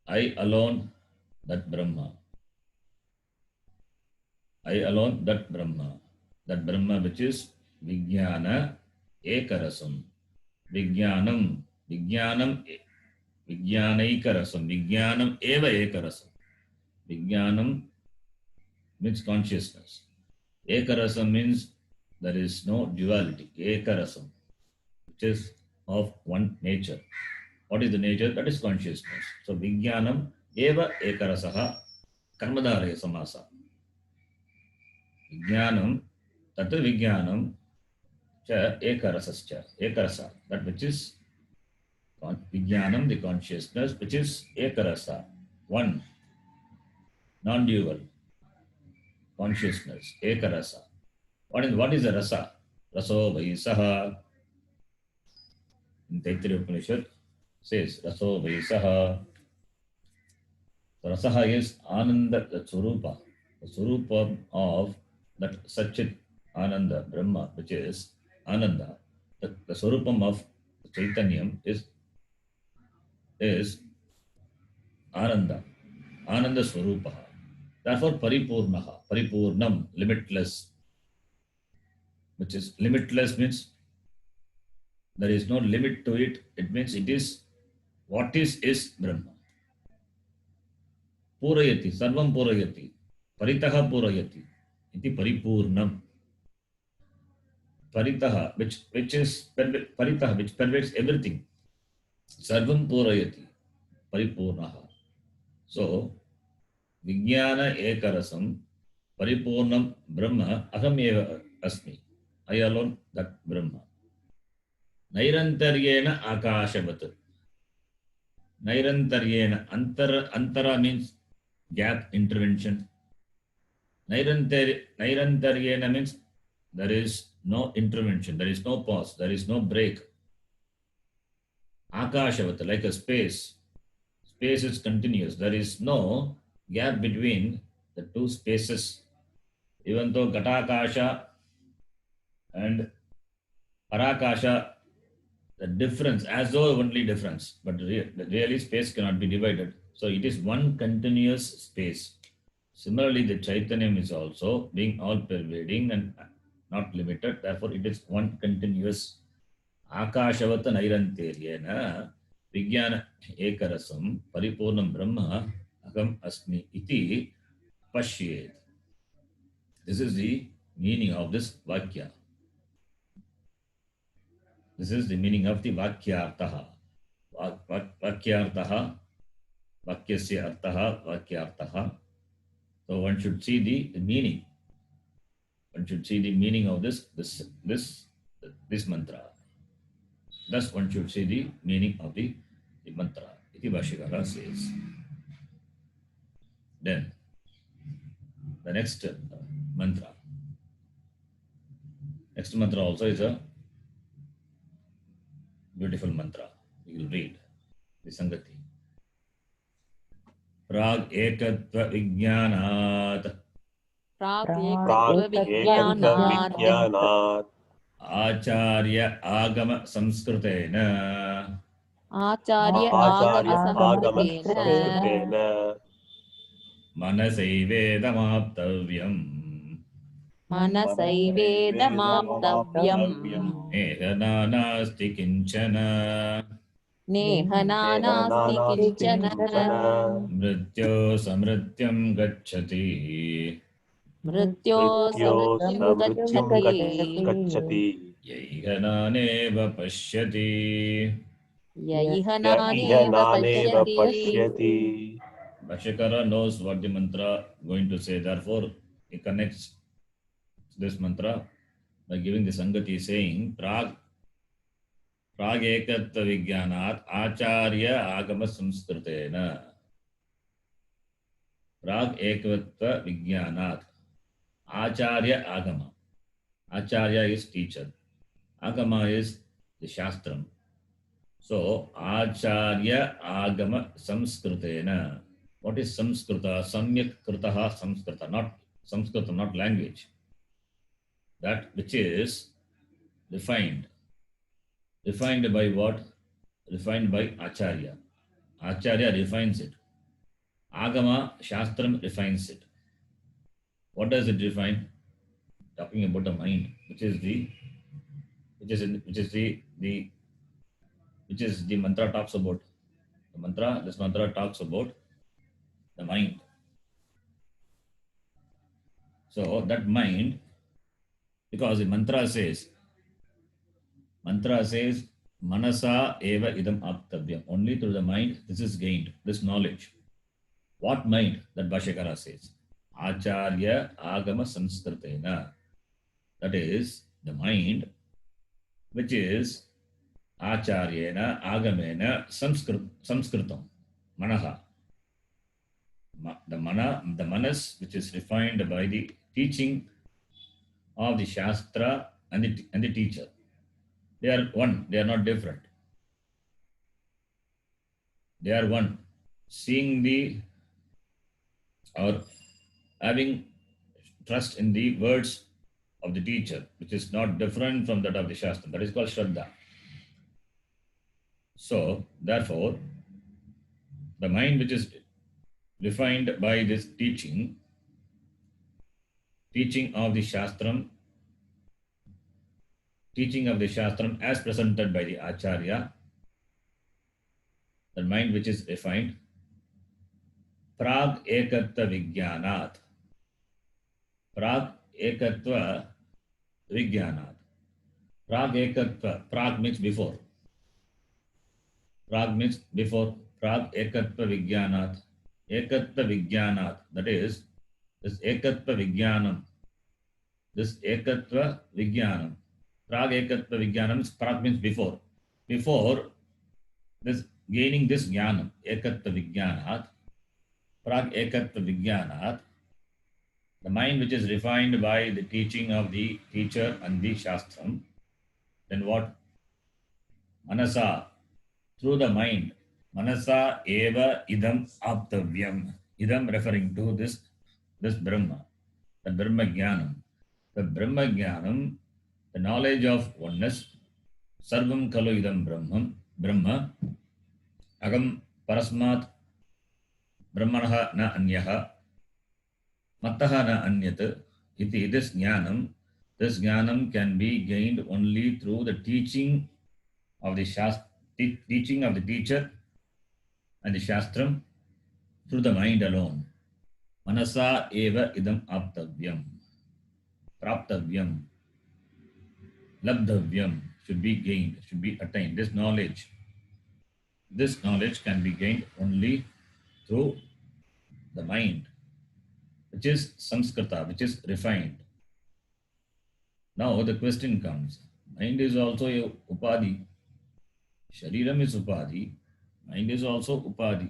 I alone, that Brahma. I alone, that Brahma. That Brahma which is Vijnana Ekarasam. Vijnanam. Vijnanam. Vijnanaikarasam. Vijnanam eva ekarasam. Vijnanam means consciousness. Ekarasam means there is no duality. Ekarasam, which is of one nature. What is the nature? That is consciousness. So Vijnanam eva ekarasaha karmadharaya samasa. Vijnanam, tata Vijnanam cha ekarasascha. Ekarasa, that which is Vijnanam, the consciousness, which is ekarasa, one, non-dual consciousness, ekarasa. What is the rasa? Raso vaisaha. In Taittiriya Upanishad says, Raso vaisaha. The rasaha is Ananda, the Surupa. The Surupa of that Satchit Ananda, Brahma, which is Ananda. The Surupam of Chaitanyam is Ananda. Ananda Swarupa. Therefore, Paripurnaha. Paripurnam, limitless. Which is limitless means there is no limit to it. It means it is what is Brahma. Purayati, Sarvam Purayati, Paritaha Purayati, iti Paripurnam. Paritaha, which pervades everything. Sarvam Purayati, Paripurnaha. So, Vijnana Ekarasam, Paripurnam Brahma, Aham eva asmi. I alone, that Brahma. Nairantaryena Akashavat. Nairantaryena, Antara means gap, intervention. Nairantaryena means there is no intervention, there is no pause, there is no break. Akashavat, like a space. Space is continuous. There is no gap between the two spaces. Even though Ghatakasha and Parakasha, the difference, as though only difference, but really space cannot be divided. So it is one continuous space. Similarly, the Chaitanyam is also being all pervading and not limited. Therefore, it is one continuous. Akashavat Nairanteryena Vijnana Ekarasam Paripurnam Brahma Agam Asmi Iti Pashyet. This is the meaning of this Vakya. This is the meaning of the Vakyartaha. Vakyartaha, Vakyasya Artaha, Vakyartaha. So one should see the meaning. One should see the meaning of this mantra. Thus one should see the meaning of the mantra. Iti Bhashyakara says. Then the next mantra. Next mantra also is a beautiful mantra. We will read the Sangati. Prag ekatva vijnanat प्राक् प्राक् एकत्वविज्ञानात् एकत्वविज्ञानात् Acharya Agama Samskritena आचार्य आचार्य आगमसंस्कृतेन आगमसंस्कृतेन Manasaivedamaptavyam मनसैवेदमाप्तव्यम् Ehananasti kinchana नेहनानास्ति किञ्चन Mrityo samrityam gacchati मृत्यो मृत्यो समृत्युं समृत्युं गच्छति गच्छति Yaihananeva pashyati. य इह यैहनानेव नानेव पश्यति पश्यति. Bhashyakara knows what the mantra going to say. Therefore, he connects this mantra by giving the Sangati saying, Prag ekatva vijnanat acharya agama samskritena. Prag ekatva vijnanat acharya agama. Acharya is teacher. Agama is the Shastram. So, acharya agama samskritena. What is samskrita? Samyak kritaha samskrita. Not Samskrita, not language. That which is refined. Refined by what? Refined by Acharya. Acharya refines it. Agama, Shastram refines it. What does it refine? Talking about the mind, which is the mantra talks about. This mantra talks about the mind. So that mind, because the mantra says, Manasa eva idam aptavyam. Only through the mind this is gained, this knowledge. What mind? That Bhashyakara says. Acharya agama samskritena. That is the mind which is Acharyena agamena samskritam. Manaha. The manas which is refined by the teaching of the Shastra and the teacher. They are one, they are not different. They are one. Seeing or having trust in the words of the teacher, which is not different from that of the Shastra. That is called Shraddha. So, therefore, the mind which is refined by this teaching of the Shastram, as presented by the Acharya, the mind which is refined, Prag ekatva vijnanat. Prag ekatva vijnanat. Prag ekatva. Prag means before. Prag means before. Prag ekatva vijnanat. Ekatva vijnanat. That is, this ekatva vijnanam. This ekatva vijnanam. Prag ekatva vijnanam. Prag means before. Before this gaining this jnanam, ekatva vijnanat. Prag ekatva vijnanat. The mind which is refined by the teaching of the teacher and the Shastram. Then what? Manasa. through the mind. Manasa eva idam aptavyam. Idam referring to this Brahma, the Brahma Jnanam. The Brahma Jnanam, the knowledge of oneness, Sarvam Kalu idam Brahma, Agam Parasmat Brahmanaha na Anyaha, Mattaha na Anyat, iti this Jnanam can be gained only through the teaching of the teaching of the teacher and the Shastram through the mind alone. Manasa eva idam aptavyam, praptavyam, labdhavyam should be gained, should be attained. This knowledge can be gained only through the mind, which is samskrita, which is refined. Now the question comes, mind is also a upadhi. Shariram is upadhi, mind is also upadhi.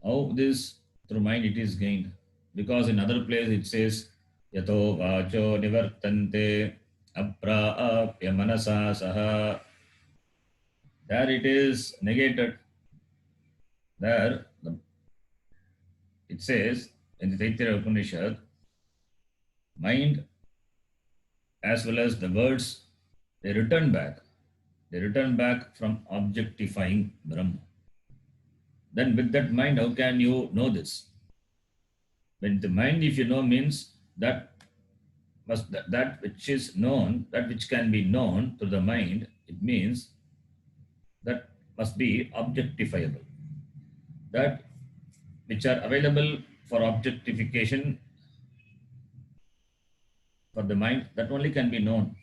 How this through mind it is gained? Because in other place it says, yato vacho nivartante apraapya manasa saha. There it is negated. There it says in the Taittiriya Upanishad, mind as well as the words, they return back. They return back from objectifying Brahma. Then with that mind, how can you know this? When the mind, if you know, means that which is known, that which can be known to the mind, it means that must be objectifiable. That which are available for objectification for the mind, that only can be known.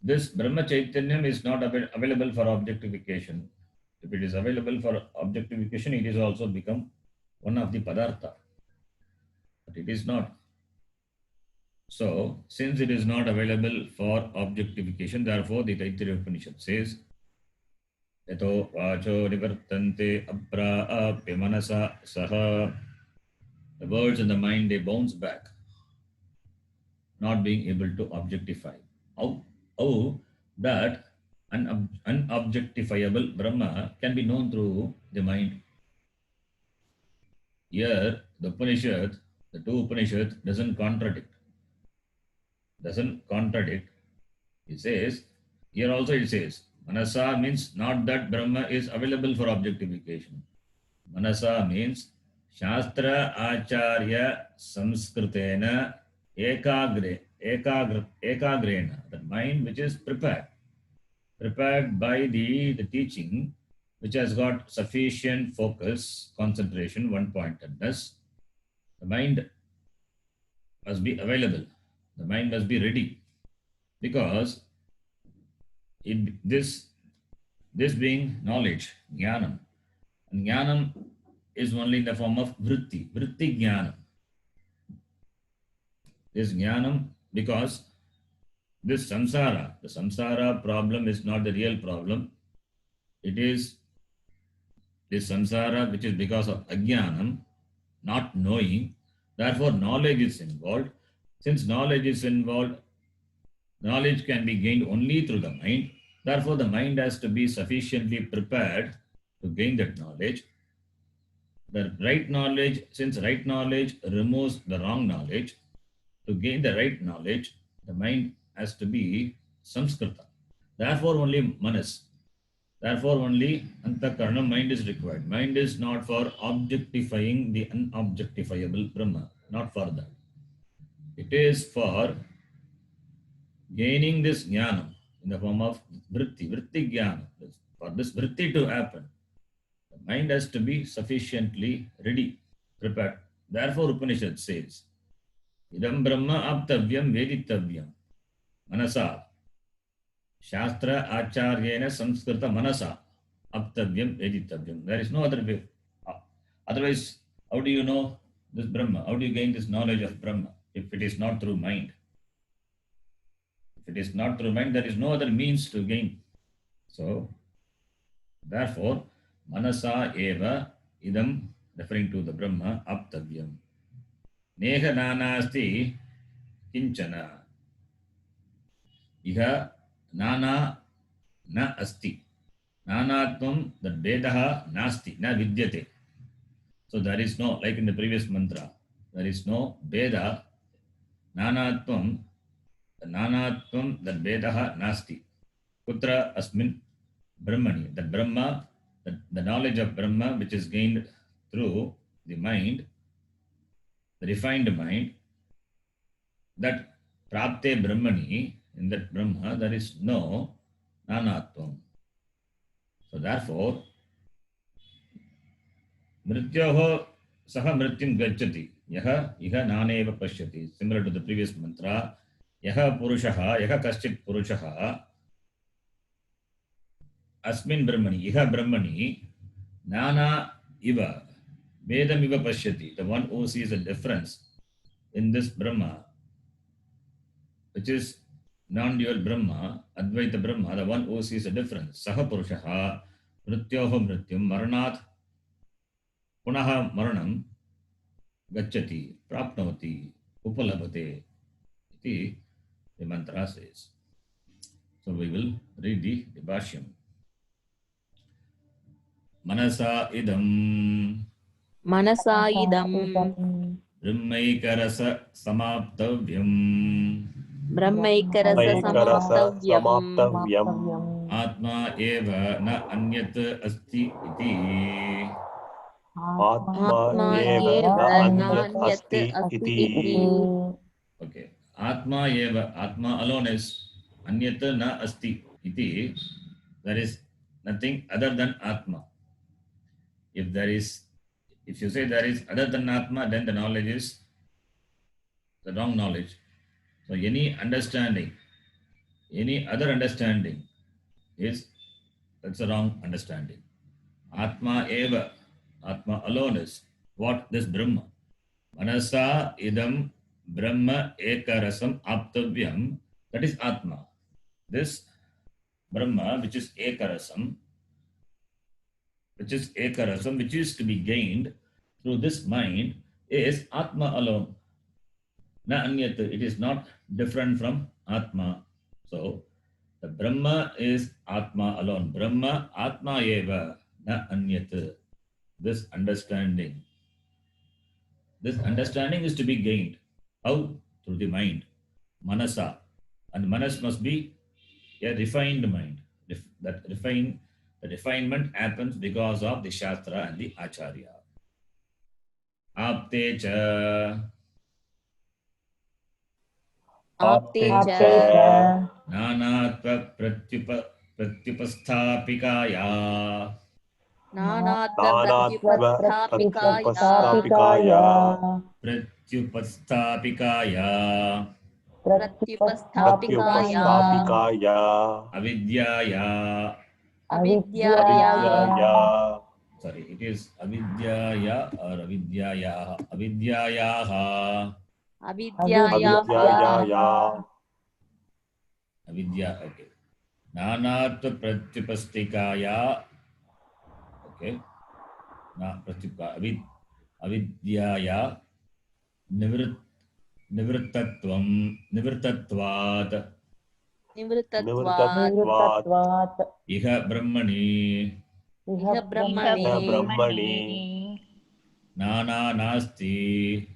This Brahma Chaitanyam is not available for objectification. If it is available for objectification, it is also become one of the padartha. But it is not. So, since it is not available for objectification, therefore the Taittiriya Upanishad says, yato vacho nivartante apraapya manasa saha. The words in the mind, they bounce back, not being able to objectify. How that unobjectifiable Brahma can be known through the mind. Here, the Upanishad, the two Upanishads doesn't contradict. It says, here also it says, Manasa means not that Brahma is available for objectification. Manasa means Shastra Acharya Samskritena Ekagrena, the mind which is prepared by the teaching, which has got sufficient focus, concentration, one-pointedness. The mind must be available. The mind must be ready, because this being knowledge, jnanam, and jnanam is only in the form of vritti jnanam. This jnanam, because this samsara, the samsara problem is not the real problem. It is this samsara which is because of ajnanam, not knowing. Therefore, knowledge is involved. Since knowledge is involved, knowledge can be gained only through the mind. Therefore, the mind has to be sufficiently prepared to gain that knowledge. The right knowledge, since right knowledge removes the wrong knowledge, to gain the right knowledge, the mind has to be samskrita. Therefore, only manas. Therefore, only antakarana, mind is required. Mind is not for objectifying the unobjectifiable Brahma, not for that. It is for gaining this jnana in the form of vritti jnana. For this vritti to happen, the mind has to be sufficiently ready, prepared. Therefore, Upanishad says, idam brahma aptavyam vedittavyam manasa shastra acharyena samskrita manasa aptavyam vedittavyam. There is no other way. Otherwise, how do you know this Brahma? How do you gain this knowledge of Brahma if it is not through mind? If it is not through mind, there is no other means to gain. So, therefore, manasa eva idam, referring to the Brahma, aptavyam. Neha nanasti kinchana. Iha nana na asti. Nanatvam, the Vedaha nasti, na vidyate. So there is no, like in the previous mantra, there is no Veda. Nanatvam, the Vedaha nasti. Kutra asmin Brahmani. The Brahma, the knowledge of Brahma which is gained through the mind, the refined mind, that Prapte Brahmani, in that Brahma, there is no Nanatvam. So therefore, Mrityoho saha mrityum gacchati. Yaha iha naneva pashyati. Similar to the previous mantra. Yaha purushaha, yaha kaschit purushaha. Asmin Brahmani, iha Brahmani. Nana iva. Vedam iva pashyati. The one who sees a difference in this Brahma, which is non-dual Brahma, Advaita Brahma, the one who sees a difference. Saha purushaha. Mrityoho mrityum maranat. Punaha maranam gacchati, prapnavati, upalabhate. Iti the mantra says. So we will read the Bhashyam. Manasa idam Manasa idam brahmaikarasa samaptavyam brahmaikarasa samaptavyam atma eva na anyat asti iti. Atma eva nanyat asti iti. Okay. Atma eva, Atma alone is anyat na asti iti. There is nothing other than Atma. If you say there is other than Atma, then the knowledge is the wrong knowledge. So any understanding, any other understanding that's a wrong understanding. Atma eva, Atma alone is what? This Brahma. Manasa idam Brahma ekarasam aptavyam, that is Atma. This Brahma, which is ekarasam, which is to be gained through this mind, is Atma alone. Na anyat, it is not different from Atma. So the Brahma is Atma alone. Brahma Atma eva na anyat. This understanding is to be gained. How? Through the mind. Manasa. And manas must be a refined mind. The refinement happens because of the Shastra and the Acharya. Apte cha nanatva pratyupasthapikaya avidyaya. Sorry, it is avidyaya or avidyayaha. Avidya, okay. Nanatva pratyupastikaya. Okay. Na pratyupa avidyaya nivritatvat iha brahmani nana nasti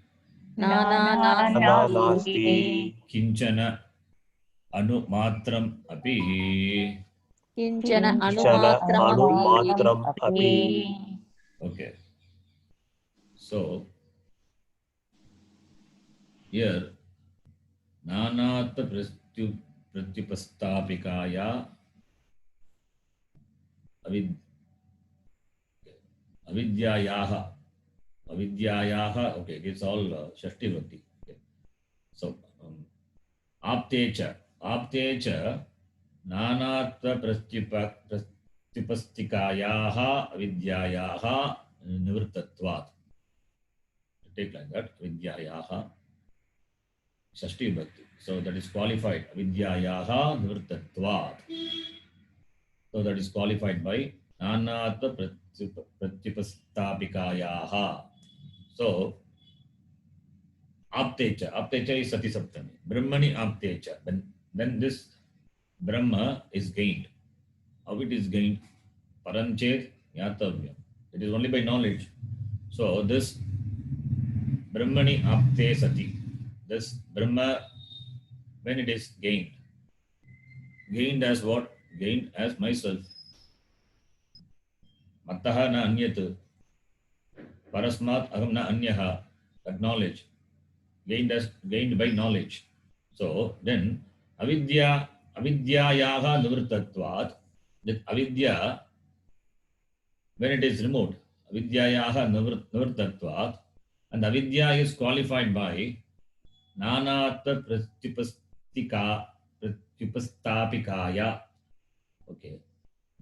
kinchana anumatram api. Okay. So here nanatva pratyupastapikaya avidyayaha. Okay, it's all Shashti Vibhakti. Okay. So aptecha nanatva pratyupastikayaha avidyayaha nivritatvat. Take like that, avidyayaha Shashti Vibhakti. So that is qualified. Avidyayaha nivritatvat. So that is qualified by nanatva pratyupastapikayaha. So aptecha is sati saptami. Brahmani aptecha. Then this Brahma is gained. How it is gained? Paranchet Yatavyam. It is only by knowledge. So this Brahmani Apte Sati, this Brahma, when it is gained as what? Gained as myself. Mattaha na anyat, parasmat aham na anyaha, that knowledge, gained by knowledge. So then avidyayaha nivritatvat, that avidya, when it is removed, avidyayaha nivritatvat, and avidya is qualified by nanatva pratyupastapikaya. Okay.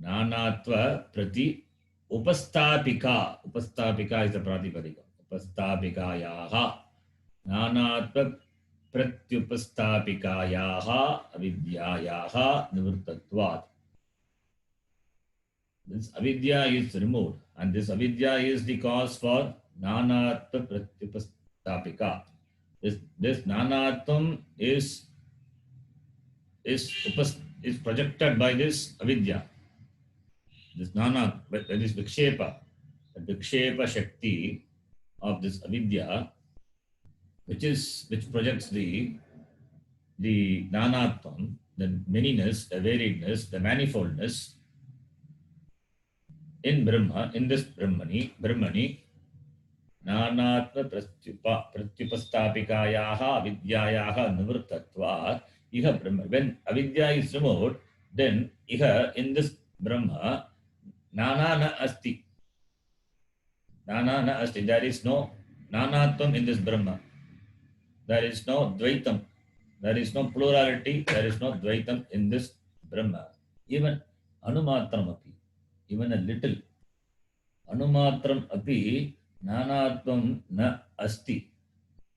Nanatva prati upastapika. Upastapika is the pratipadika. Upastapikayaha. Nanatva pratyupastapikayaha avidyayaha nivritatvat. This avidya is removed, and this avidya is the cause for nanatva pratyupastapika. This nanatvam is projected by this avidya. This nana, that is vikshepa, the vikshepa shakti of this avidya, which projects the nanatvam, the manyness, the variedness, the manifoldness in Brahma, in this Brahmani, nanatva pratyupastapikayaha avidyayaha nivritatvat, iha Brahma. When avidya is removed, then iha, in this Brahma, nana na asti. Nana na asti. There is no nanatvam in this Brahma. There is no dvaitam. There is no plurality. There is no dvaitam in this Brahma. Even anumatram api. Even a little. Anumatram api nanatvam na asti.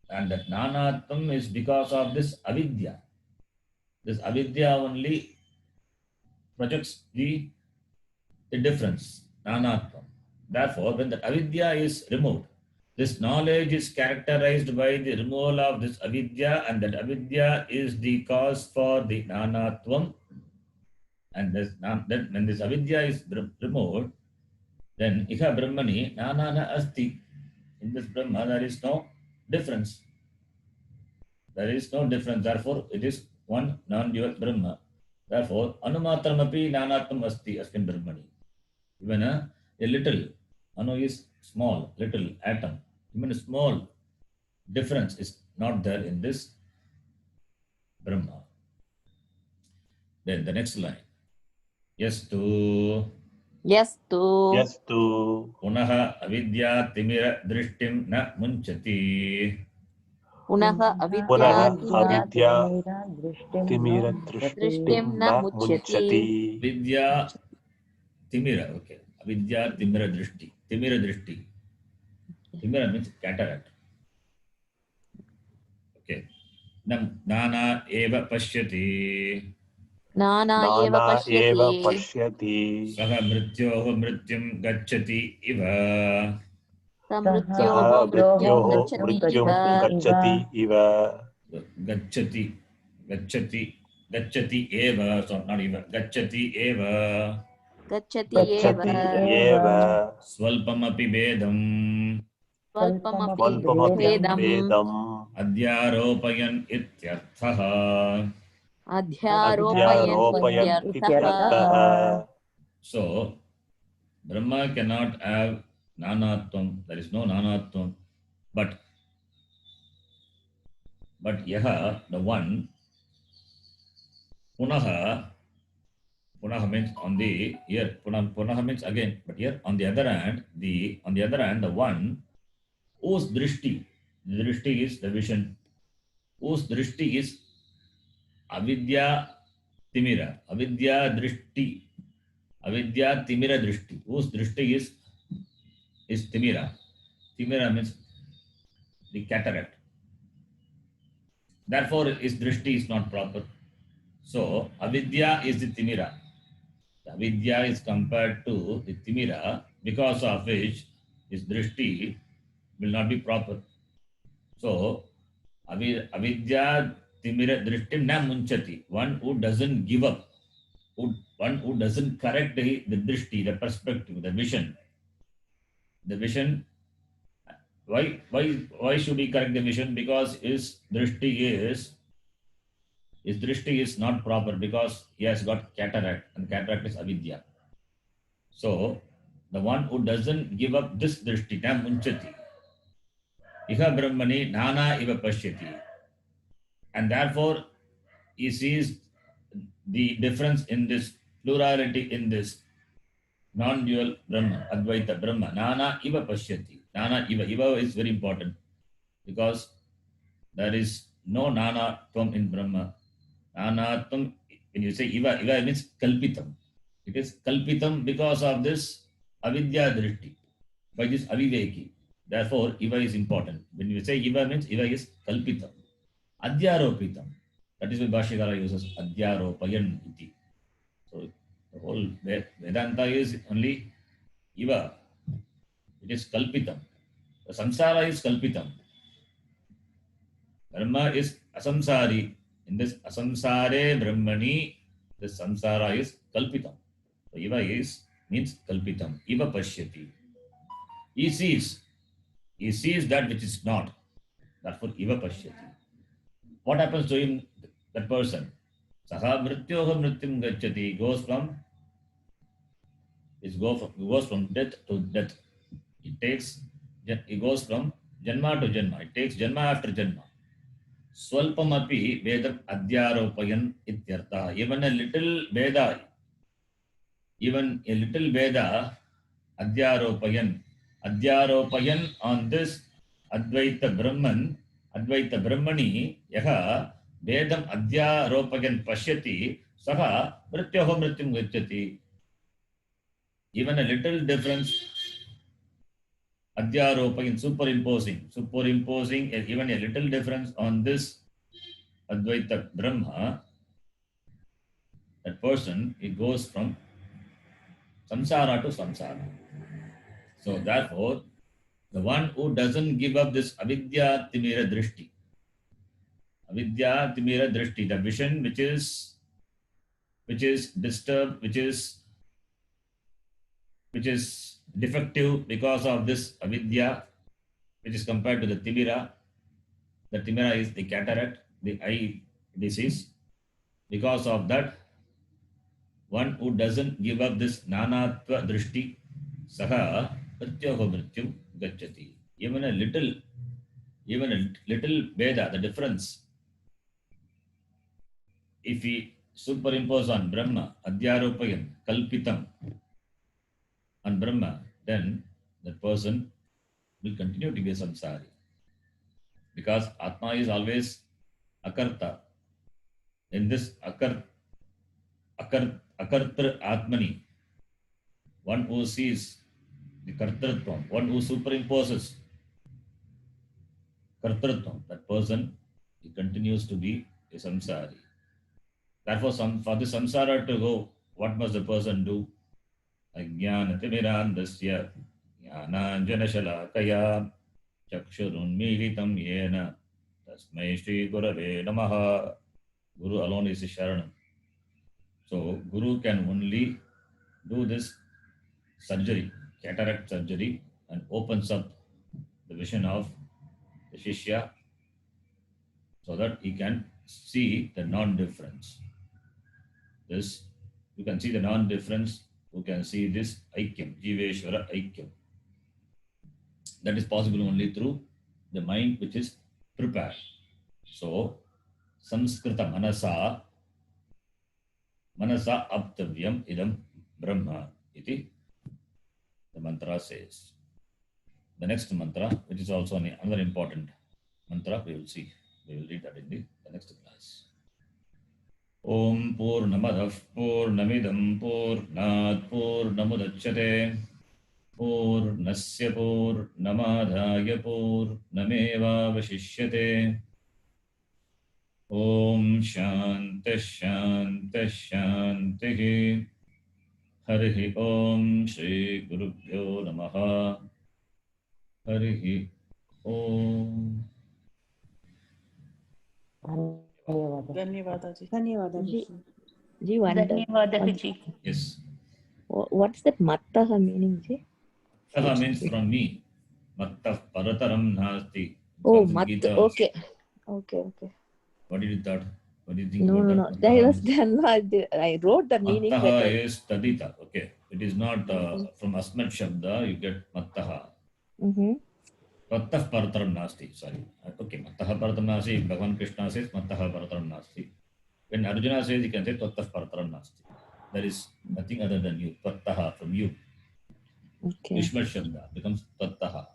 And that nanatvam is because of this avidya. This avidya only projects the difference, nanatvam. Therefore, when the avidya is removed, this knowledge is characterized by the removal of this avidya, and that avidya is the cause for the nanatvam. And then when this avidya is removed, then iha brahmani nanana asti. In this Brahma, there is no difference. There is no difference. Therefore, it is one non-dual Brahma. Therefore, anumatramapi nanatvam asti asmin Brahmani. Even a little, anu is small, little atom. Even a small difference is not there in this Brahma. Then the next line. Yastu punaha avidya timira drishtim na munchati. Punaha avidya timira drishtim na muchyati. Vidya timira, okay. Avidya timira drishti. Timira drishti. Timira means cataract. Okay. Nana eva pashyati. Nana eva pashyati. Saha mrityoho mrityum gacchati iva. Samrityoho mrityum gacchati iva. Gacchati eva. So not eva. Gacchati eva. Gacchati eva. Swalpamapi bedam. Swalpamapi vedam. Adhyaropayan ityarthaha. Adhyaropayan ityarthaha. So, Brahma cannot have nanatvam. There is no nanatvam. But yaha, the one, punaha means on the here. Punaha means again. But here, on the other hand, the one whose drishti, the drishti is the vision, whose drishti is avidya timira, avidya timira drishti, whose drishti is timira. Timira means the cataract. Therefore, his drishti is not proper. So, avidya is the timira. The avidya is compared to the timira, because of which his drishti will not be proper. So, avidya timira drishtim na munchati, one who doesn't give up. one who doesn't correct the drishti, the perspective, the vision. The vision, why should he correct the vision? Because his drishti is not proper, because he has got cataract, and cataract is avidya. So the one who doesn't give up this drishti, na munchati, iha brahmani nana iva pashyati, and therefore he sees the difference in this plurality, in this non-dual Brahma, Advaita Brahma, Nana Iva Pashyati. Nana Iva. Iva is very important because there is no Nana Tvam in Brahma. Nana Tvam, when you say Iva, Iva means Kalpitam. It is Kalpitam because of this Avidya Drishti, by this Aviveki. Therefore, Iva is important. When you say Iva means Iva is Kalpitam. Adhyaropitam. That is why Bhashyakara uses Adhyaropayan iti. So the whole Vedanta is only Iva. It is Kalpitam. The samsara is Kalpitam. Brahma is asamsari. In this asamsare Brahmani, the samsara is Kalpitam. So Iva means Kalpitam. Iva Pashyati. He sees that which is not. Therefore, Iva Pashyati. What happens to him, that person? Saha mrityoha mrityum gacchati, goes from death to death. It goes from janma to janma. It takes janma after janma. Swalpamapi vedam adhyaropayan ityartha. Even a little veda adhyaropayan on this Advaita Brahmani, yaha vedam adhyaropayan pashyati, saha mrityoho mrityum gacchati. Even a little difference, adhyaropayan, superimposing even a little difference on this Advaita Brahma, that person, it goes from samsara to samsara. So therefore, the one who doesn't give up this avidya timira drishti, the vision which is disturbed, which is defective because of this avidya, which is compared to the timira. The timira is the cataract, the eye disease. Because of that, one who doesn't give up this nanatva drishti, saha pratyaho mrityum gacchati. Even a little veda, the difference, if we superimpose on Brahma, adhyaropayan, kalpitam on Brahma, then that person will continue to be a samsari. Because Atma is always akarta. In this akartra Atmani, one who sees the kartratvam, one who superimposes kartratvam, that person, he continues to be a samsari. Therefore, for the samsara to go, what must the person do? Ajnanatirandasya jnananjanashalakaya chakshurunmilitam yena tasmai shri gurave namaha. Guru alone is a sharanam. So Guru can only do this surgery, cataract surgery, and opens up the vision of the Shishya so that he can see the non-difference. This, you can see the non-difference, you can see this Aikyam, Jiveshwara Aikyam. That is possible only through the mind which is prepared. So, Samskrita Manasa Aptavyam Idam Brahma iti the mantra says. The next mantra, which is also another important mantra, we will see. We will read that in the next class. Om Purnamadah Purnamidam Purnat Purnamudachyate Purnasya Purnamadhaya Purnameva Vashishyate. Om Shanti Shanti Shanti. Harihi Om Shri Gurubhyo Namaha. Harihi Om. ಧನ್ಯವಾದ ಧನ್ಯವಾದ G. जी धन्यवादः जी। Yes. What's that mattaha meaning, ji? Mattaha means from me. Mattah parataram nasti. Oh, Comes in mat. Gita. Okay. What did you thought? What do you think No. about that? That Mattaha was means? done. I wrote the meaning, but Mattaha is tadita. Okay. It is not from asmat shabda. You get mattaha. Mattah parataram nasti. Sorry. Okay. Mattaha parataram nasti. Bhagavan Krishna says mattaha parataram nasti. When Arjuna says, you can say Tvattah Parataram Nasti. There is nothing other than you. Tvattaha, from you. okay. Ishmar Shabda becomes Tvattaha.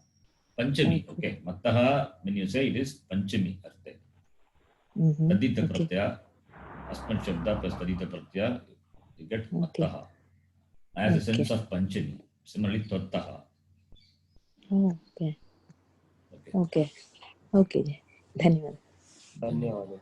Panchami, okay. Mattaha, when you say it is Panchami. Tadita Okay. Pratyaya, Asmat Shabda plus Tadita Pratyaya, you get Mattaha. As a sense of Panchami. Similarly, Tvattaha. Oh, okay. Okay. Okay. धन्यवाद. धन्यवादः।